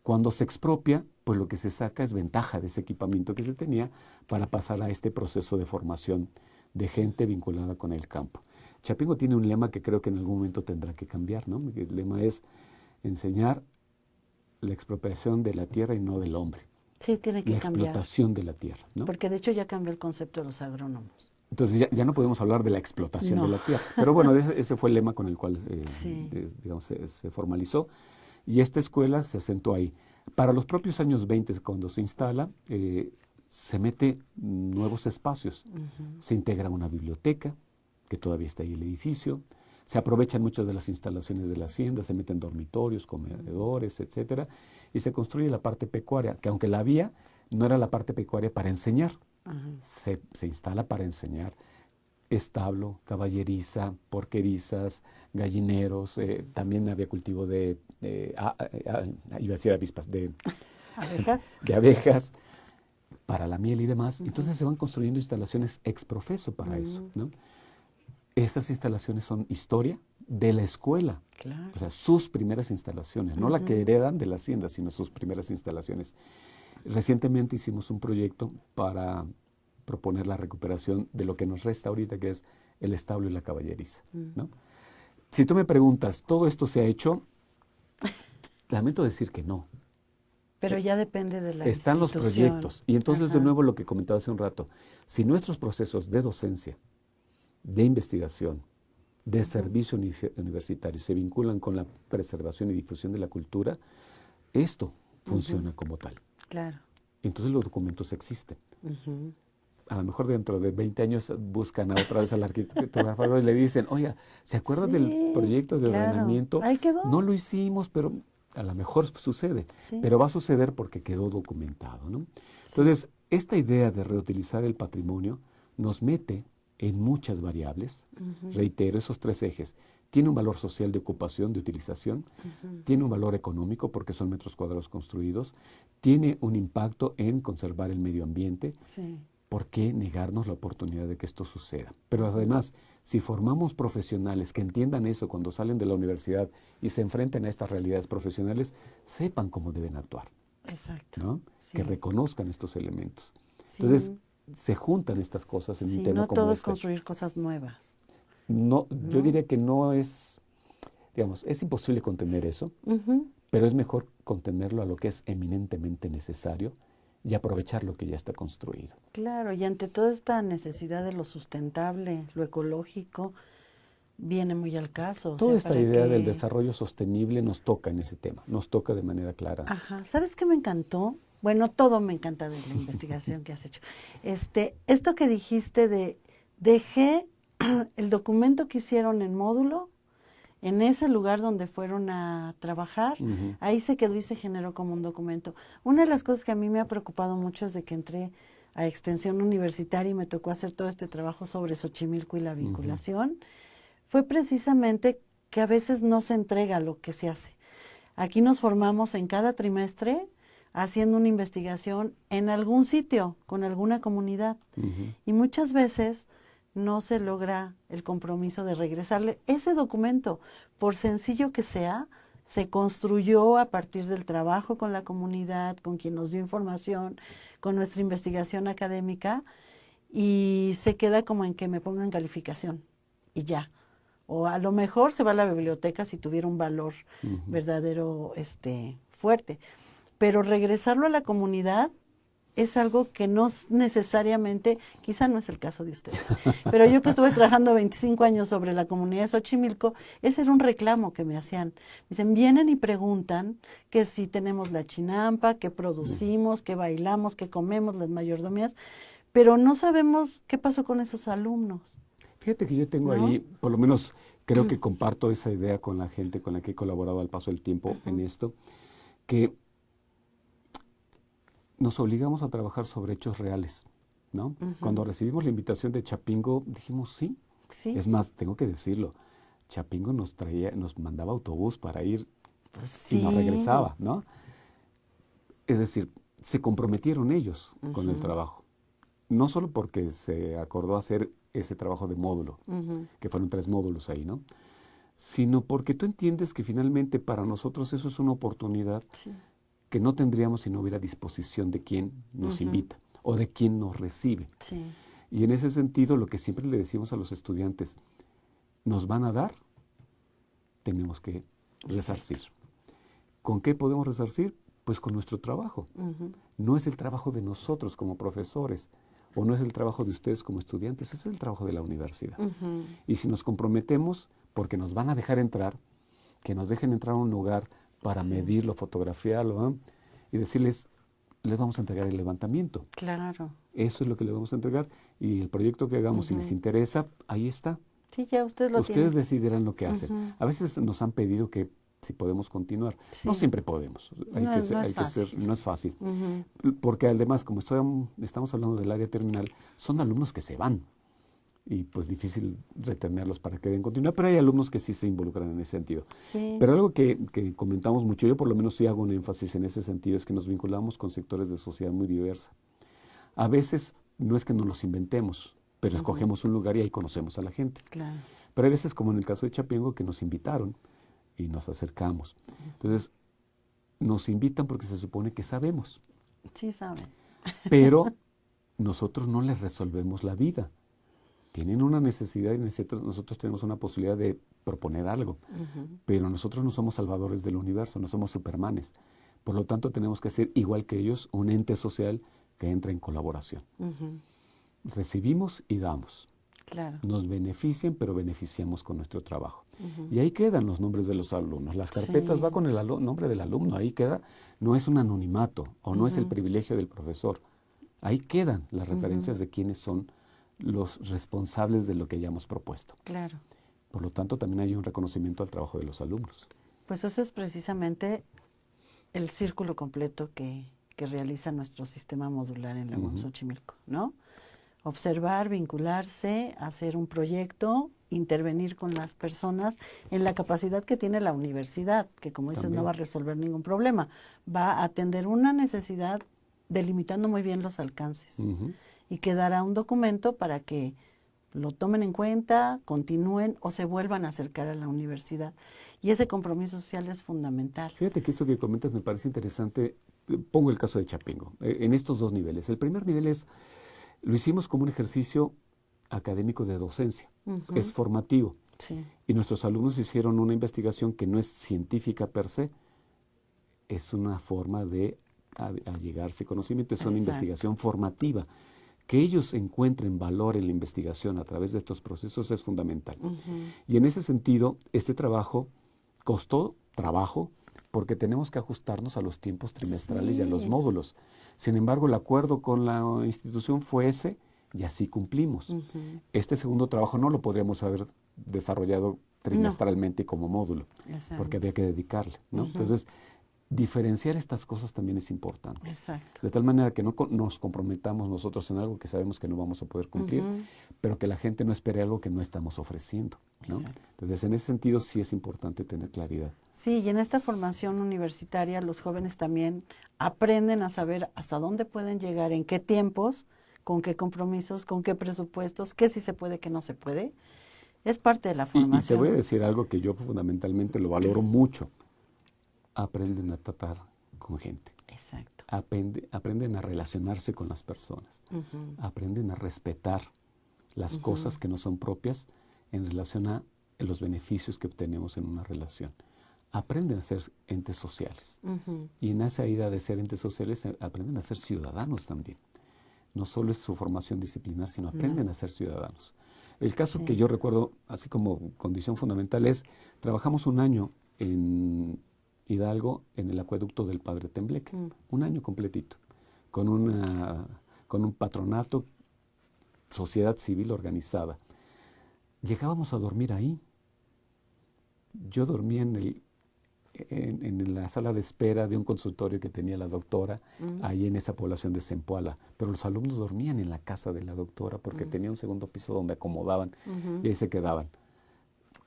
Cuando se expropia, pues lo que se saca es ventaja de ese equipamiento que se tenía para pasar a este proceso de formación de gente vinculada con el campo. Chapingo tiene un lema que creo que en algún momento tendrá que cambiar, ¿no? El lema es enseñar la expropiación de la tierra y no del hombre. Sí, tiene que cambiar. La explotación de la tierra, ¿no? Porque de hecho ya cambió el concepto de los agrónomos. Entonces ya no podemos hablar de la explotación de la tierra. Pero bueno, ese fue el lema con el cual digamos, se formalizó. Y esta escuela se asentó ahí. Para los propios años 20, cuando se instala, se mete nuevos espacios. Se integra una biblioteca, que todavía está ahí el edificio. Se aprovechan muchas de las instalaciones de la hacienda, se meten dormitorios, comedores, etcétera. Y se construye la parte pecuaria, que aunque la había, no era la parte pecuaria para enseñar. Se instala para enseñar establo, caballeriza, porquerizas, gallineros, también había cultivo de iba a decir avispas, de abejas, para la miel y demás. Entonces se van construyendo instalaciones ex profeso para eso, ¿no? Estas instalaciones son historia de la escuela, o sea, sus primeras instalaciones, no la que heredan de la hacienda, sino sus primeras instalaciones. Recientemente hicimos un proyecto para proponer la recuperación de lo que nos resta ahorita, que es el establo y la caballeriza, ¿no? Si tú me preguntas, ¿todo esto se ha hecho? Lamento decir que no. Pero ya depende de la Están los proyectos. Y entonces, de nuevo, lo que comentaba hace un rato, si nuestros procesos de docencia, de investigación, de servicio universitario se vinculan con la preservación y difusión de la cultura, esto funciona como tal. Claro. Entonces los documentos existen. A lo mejor dentro de 20 años buscan otra vez al arquitecto y le dicen, oiga, ¿se acuerda del proyecto de ordenamiento? Ahí quedó. No lo hicimos, pero a lo mejor sucede. Pero va a suceder porque quedó documentado, ¿no? Entonces, esta idea de reutilizar el patrimonio nos mete en muchas variables. Reitero, esos 3 ejes. Tiene un valor social de ocupación, de utilización. Tiene un valor económico porque son metros cuadrados construidos. Tiene un impacto en conservar el medio ambiente. ¿Por qué negarnos la oportunidad de que esto suceda? Pero además, si formamos profesionales que entiendan eso cuando salen de la universidad y se enfrenten a estas realidades profesionales, sepan cómo deben actuar. Exacto. ¿No? Que reconozcan estos elementos. Entonces, se juntan estas cosas en un tema no como todo este. es construir cosas nuevas. No, yo diría que no es, digamos, es imposible contener eso, pero es mejor contenerlo a lo que es eminentemente necesario y aprovechar lo que ya está construido. Claro, y ante toda esta necesidad de lo sustentable, lo ecológico, viene muy al caso. Toda esta idea del desarrollo sostenible nos toca en ese tema, nos toca de manera clara. ¿Sabes qué me encantó? Bueno, todo me encanta de la investigación que has hecho. Esto que dijiste dejé el documento que hicieron en módulo, en ese lugar donde fueron a trabajar, ahí se quedó y se generó como un documento. Una de las cosas que a mí me ha preocupado mucho es de que entré a extensión universitaria y me tocó hacer todo este trabajo sobre Xochimilco y la vinculación, fue precisamente que a veces no se entrega lo que se hace. Aquí nos formamos en cada trimestre haciendo una investigación en algún sitio, con alguna comunidad, y muchas veces no se logra el compromiso de regresarle ese documento, por sencillo que sea, se construyó a partir del trabajo con la comunidad, con quien nos dio información, con nuestra investigación académica, y se queda como en que me pongan calificación, y ya. O a lo mejor se va a la biblioteca si tuviera un valor verdadero, fuerte. Pero regresarlo a la comunidad es algo que no necesariamente, quizá no es el caso de ustedes, pero yo que estuve trabajando 25 años sobre la comunidad de Xochimilco, ese era un reclamo que me hacían. Me dicen, vienen y preguntan que si tenemos la chinampa, que producimos, que bailamos, que comemos, las mayordomías, pero no sabemos qué pasó con esos alumnos. Fíjate que yo tengo ahí, por lo menos creo que comparto esa idea con la gente con la que he colaborado al paso del tiempo en esto, que nos obligamos a trabajar sobre hechos reales, ¿no? Cuando recibimos la invitación de Chapingo, dijimos sí. Es más, tengo que decirlo, Chapingo nos mandaba autobús para ir y nos regresaba, ¿no? Es decir, se comprometieron ellos con el trabajo. No solo porque se acordó hacer ese trabajo de módulo, que fueron 3 módulos ahí, ¿no? Sino porque tú entiendes que finalmente para nosotros eso es una oportunidad que no tendríamos si no hubiera disposición de quien nos invita o de quien nos recibe. Y en ese sentido, lo que siempre le decimos a los estudiantes, nos van a dar, tenemos que resarcir. ¿Con qué podemos resarcir? Pues con nuestro trabajo. No es el trabajo de nosotros como profesores, o no es el trabajo de ustedes como estudiantes, es el trabajo de la universidad. Y si nos comprometemos, porque nos van a dejar entrar, que nos dejen entrar a un lugar para medirlo, fotografiarlo, ¿eh? Y decirles, les vamos a entregar el levantamiento. Claro. Eso es lo que les vamos a entregar. Y el proyecto que hagamos, si les interesa, ahí está. Sí, ya ustedes lo tienen. Ustedes decidirán lo que hacen. A veces nos han pedido que si podemos continuar. No siempre podemos. No es fácil. Porque además, como estamos hablando del área terminal, son alumnos que se van. Y pues difícil retenerlos para que den continuidad, pero hay alumnos que sí se involucran en ese sentido. Pero algo que comentamos mucho, yo por lo menos sí hago un énfasis en ese sentido, es que nos vinculamos con sectores de sociedad muy diversa. A veces no es que nos los inventemos, pero escogemos un lugar y ahí conocemos a la gente. Pero hay veces, como en el caso de Chapingo, que nos invitaron y nos acercamos. Entonces, nos invitan porque se supone que sabemos. Sí saben. Pero nosotros no les resolvemos la vida. Tienen una necesidad y nosotros tenemos una posibilidad de proponer algo. Pero nosotros no somos salvadores del universo, no somos supermanes. Por lo tanto, tenemos que ser, igual que ellos, un ente social que entra en colaboración. Recibimos y damos. Claro. Nos benefician, pero beneficiamos con nuestro trabajo. Ujú. Y ahí quedan los nombres de los alumnos. Las carpetas Sí. va con el nombre del alumno, ahí queda. No es un anonimato o no es el Ujú. privilegio del profesor. Ahí quedan las Ujú. referencias de quiénes son los responsables de lo que hayamos propuesto. Claro. Por lo tanto, también hay un reconocimiento al trabajo de los alumnos. Pues eso es precisamente el círculo completo que realiza nuestro sistema modular en la UAM Xochimilco, ¿no? Observar, vincularse, hacer un proyecto, intervenir con las personas en la capacidad que tiene la universidad, que como dices no va a resolver ningún problema, va a atender una necesidad delimitando muy bien los alcances y que dará un documento para que lo tomen en cuenta, continúen o se vuelvan a acercar a la universidad. Y ese compromiso social es fundamental. Fíjate que eso que comentas me parece interesante. Pongo el caso de Chapingo, en estos dos niveles. El primer nivel es, lo hicimos como un ejercicio académico de docencia, es formativo. Sí. Y nuestros alumnos hicieron una investigación que no es científica per se, es una forma de allegarse conocimiento, es una investigación formativa. Que ellos encuentren valor en la investigación a través de estos procesos es fundamental. Y en ese sentido, este trabajo costó trabajo porque tenemos que ajustarnos a los tiempos trimestrales y a los módulos. Sin embargo, el acuerdo con la institución fue ese y así cumplimos. Este segundo trabajo no lo podríamos haber desarrollado trimestralmente como módulo, porque había que dedicarle, ¿no? Entonces, diferenciar estas cosas también es importante. Exacto. De tal manera que no nos comprometamos nosotros en algo que sabemos que no vamos a poder cumplir, pero que la gente no espere algo que no estamos ofreciendo, ¿no? Entonces, en ese sentido sí es importante tener claridad. Sí, y en esta formación universitaria los jóvenes también aprenden a saber hasta dónde pueden llegar, en qué tiempos, con qué compromisos, con qué presupuestos, qué sí se puede, qué no se puede. Es parte de la formación. Y te voy a decir algo que yo fundamentalmente lo valoro mucho. Aprenden a tratar con gente. Exacto. Aprenden a relacionarse con las personas. Aprenden a respetar las cosas que no son propias en relación a los beneficios que obtenemos en una relación. Aprenden a ser entes sociales. Y en esa idea de ser entes sociales aprenden a ser ciudadanos también. No solo es su formación disciplinar, sino aprenden a ser ciudadanos. El caso que yo recuerdo, así como condición fundamental, es trabajamos un año en Hidalgo en el acueducto del Padre Tembleque, un año completito, con un patronato, sociedad civil organizada. Llegábamos a dormir ahí. Yo dormía en la sala de espera de un consultorio que tenía la doctora, ahí en esa población de Zempoala, pero los alumnos dormían en la casa de la doctora porque tenía un segundo piso donde acomodaban y ahí se quedaban.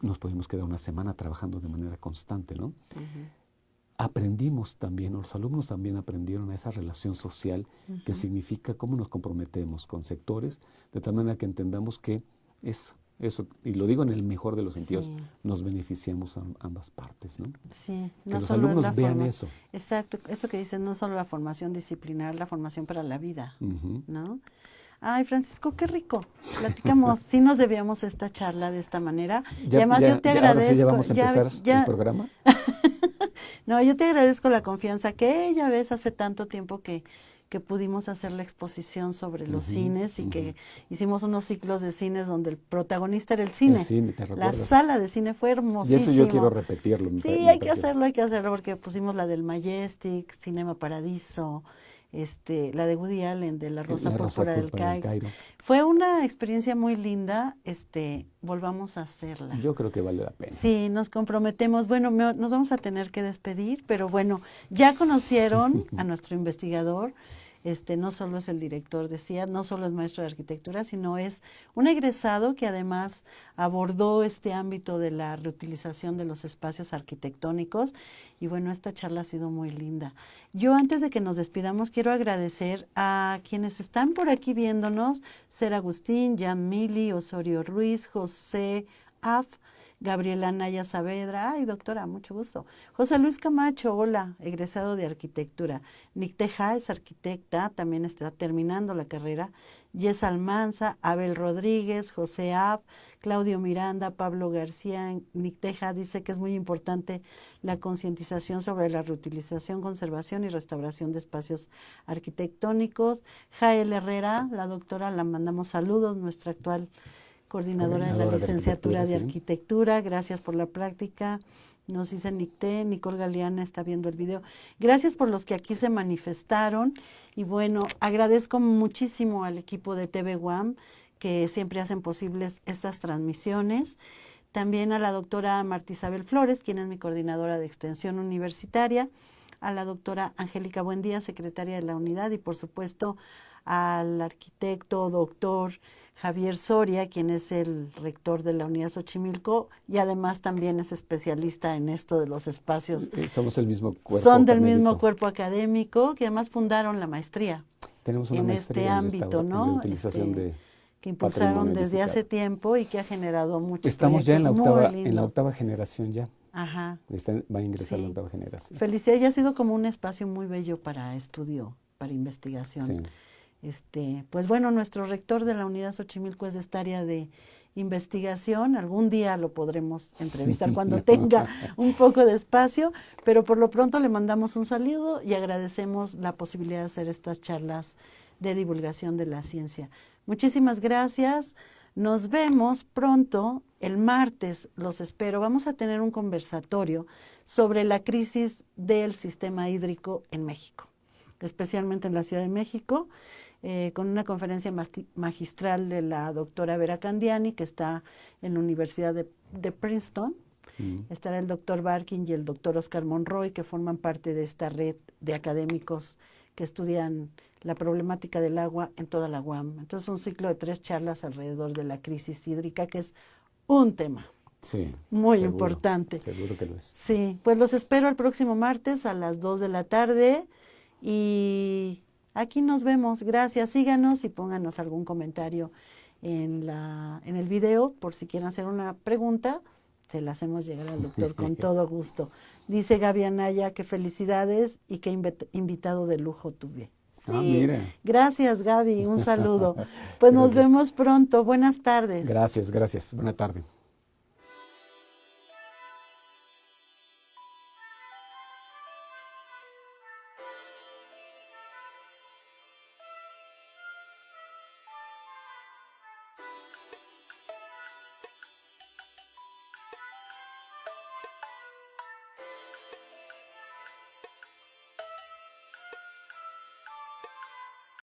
Nos podíamos quedar una semana trabajando de manera constante, ¿no? Aprendimos también, los alumnos también aprendieron a esa relación social que significa cómo nos comprometemos con sectores, de tal manera que entendamos que eso, y lo digo en el mejor de los sentidos, nos beneficiamos a ambas partes, ¿no? Sí. Que los alumnos vean eso. Exacto, eso que dicen, no solo la formación disciplinar, la formación para la vida, ¿no? Ay, Francisco, qué rico. Platicamos, sí nos debíamos esta charla de esta manera. Y además yo te agradezco. Ahora sí ya vamos a empezar el programa. No, yo te agradezco la confianza que ya ves hace tanto tiempo que pudimos hacer la exposición sobre los cines y que hicimos unos ciclos de cines donde el protagonista era el cine. El cine, ¿te recuerdas? La sala de cine fue hermosísima. Y eso yo quiero repetirlo. Sí, hay que hacerlo porque pusimos la del Majestic, Cinema Paradiso, la de Woody Allen, de La Rosa Púrpura del Cairo. Fue una experiencia muy linda, volvamos a hacerla. Yo creo que vale la pena. Sí, nos comprometemos. Bueno, nos vamos a tener que despedir, pero bueno, ya conocieron a nuestro investigador. No solo es el director de CIAD, no solo es maestro de arquitectura, sino es un egresado que además abordó este ámbito de la reutilización de los espacios arquitectónicos. Y bueno, esta charla ha sido muy linda. Yo antes de que nos despidamos quiero agradecer a quienes están por aquí viéndonos: Ser Agustín, Jan Mili, Osorio Ruiz, José Af, Gabriela Naya Saavedra, ay doctora, mucho gusto. José Luis Camacho, hola, egresado de arquitectura. Nicteja es arquitecta, también está terminando la carrera. Yes Almanza, Abel Rodríguez, José Ab, Claudio Miranda, Pablo García. Nicteja dice que es muy importante la concientización sobre la reutilización, conservación y restauración de espacios arquitectónicos. Jael Herrera, la doctora, la mandamos saludos, nuestra actual coordinadora de la licenciatura de Arquitectura. Gracias por la práctica. Nos dice Nicole Galeana está viendo el video. Gracias por los que aquí se manifestaron. Y bueno, agradezco muchísimo al equipo de TV UAM que siempre hacen posibles estas transmisiones. También a la doctora Marta Isabel Flores, quien es mi coordinadora de extensión universitaria, a la doctora Angélica Buendía, secretaria de la unidad, y por supuesto al arquitecto, doctor Javier Soria, quien es el rector de la Unidad Xochimilco y además también es especialista en esto de los espacios. Somos el mismo cuerpo Son del mismo cuerpo académico, que además fundaron la maestría. Tenemos una en maestría este ámbito, ¿no? En la utilización de que impulsaron desde hace tiempo y que ha generado muchos Estamos ya en en la octava generación ya. Ajá. Va a ingresar la octava generación. Felicidades, ya ha sido como un espacio muy bello para estudio, para investigación. Sí. Pues bueno, nuestro rector de la Unidad Xochimilco es de esta área de investigación. Algún día lo podremos entrevistar cuando tenga un poco de espacio, pero por lo pronto le mandamos un saludo y agradecemos la posibilidad de hacer estas charlas de divulgación de la ciencia. Muchísimas gracias. Nos vemos pronto, el martes, los espero. Vamos a tener un conversatorio sobre la crisis del sistema hídrico en México, especialmente en la Ciudad de México, con una conferencia magistral de la doctora Vera Candiani, que está en la Universidad de Princeton. Estará el doctor Barkin y el doctor Oscar Monroy, que forman parte de esta red de académicos que estudian la problemática del agua en toda la UAM. Entonces, un ciclo de 3 charlas alrededor de la crisis hídrica, que es un tema muy importante. Seguro que lo es. Sí, pues los espero el próximo martes a las 2 de la tarde y aquí nos vemos. Gracias, síganos y pónganos algún comentario en el video por si quieren hacer una pregunta. Se la hacemos llegar al doctor con todo gusto. Dice Gaby Anaya que felicidades y que invitado de lujo tuve. Sí, mira. Gracias Gaby, un saludo. Pues nos vemos pronto, buenas tardes. Gracias, buena tarde.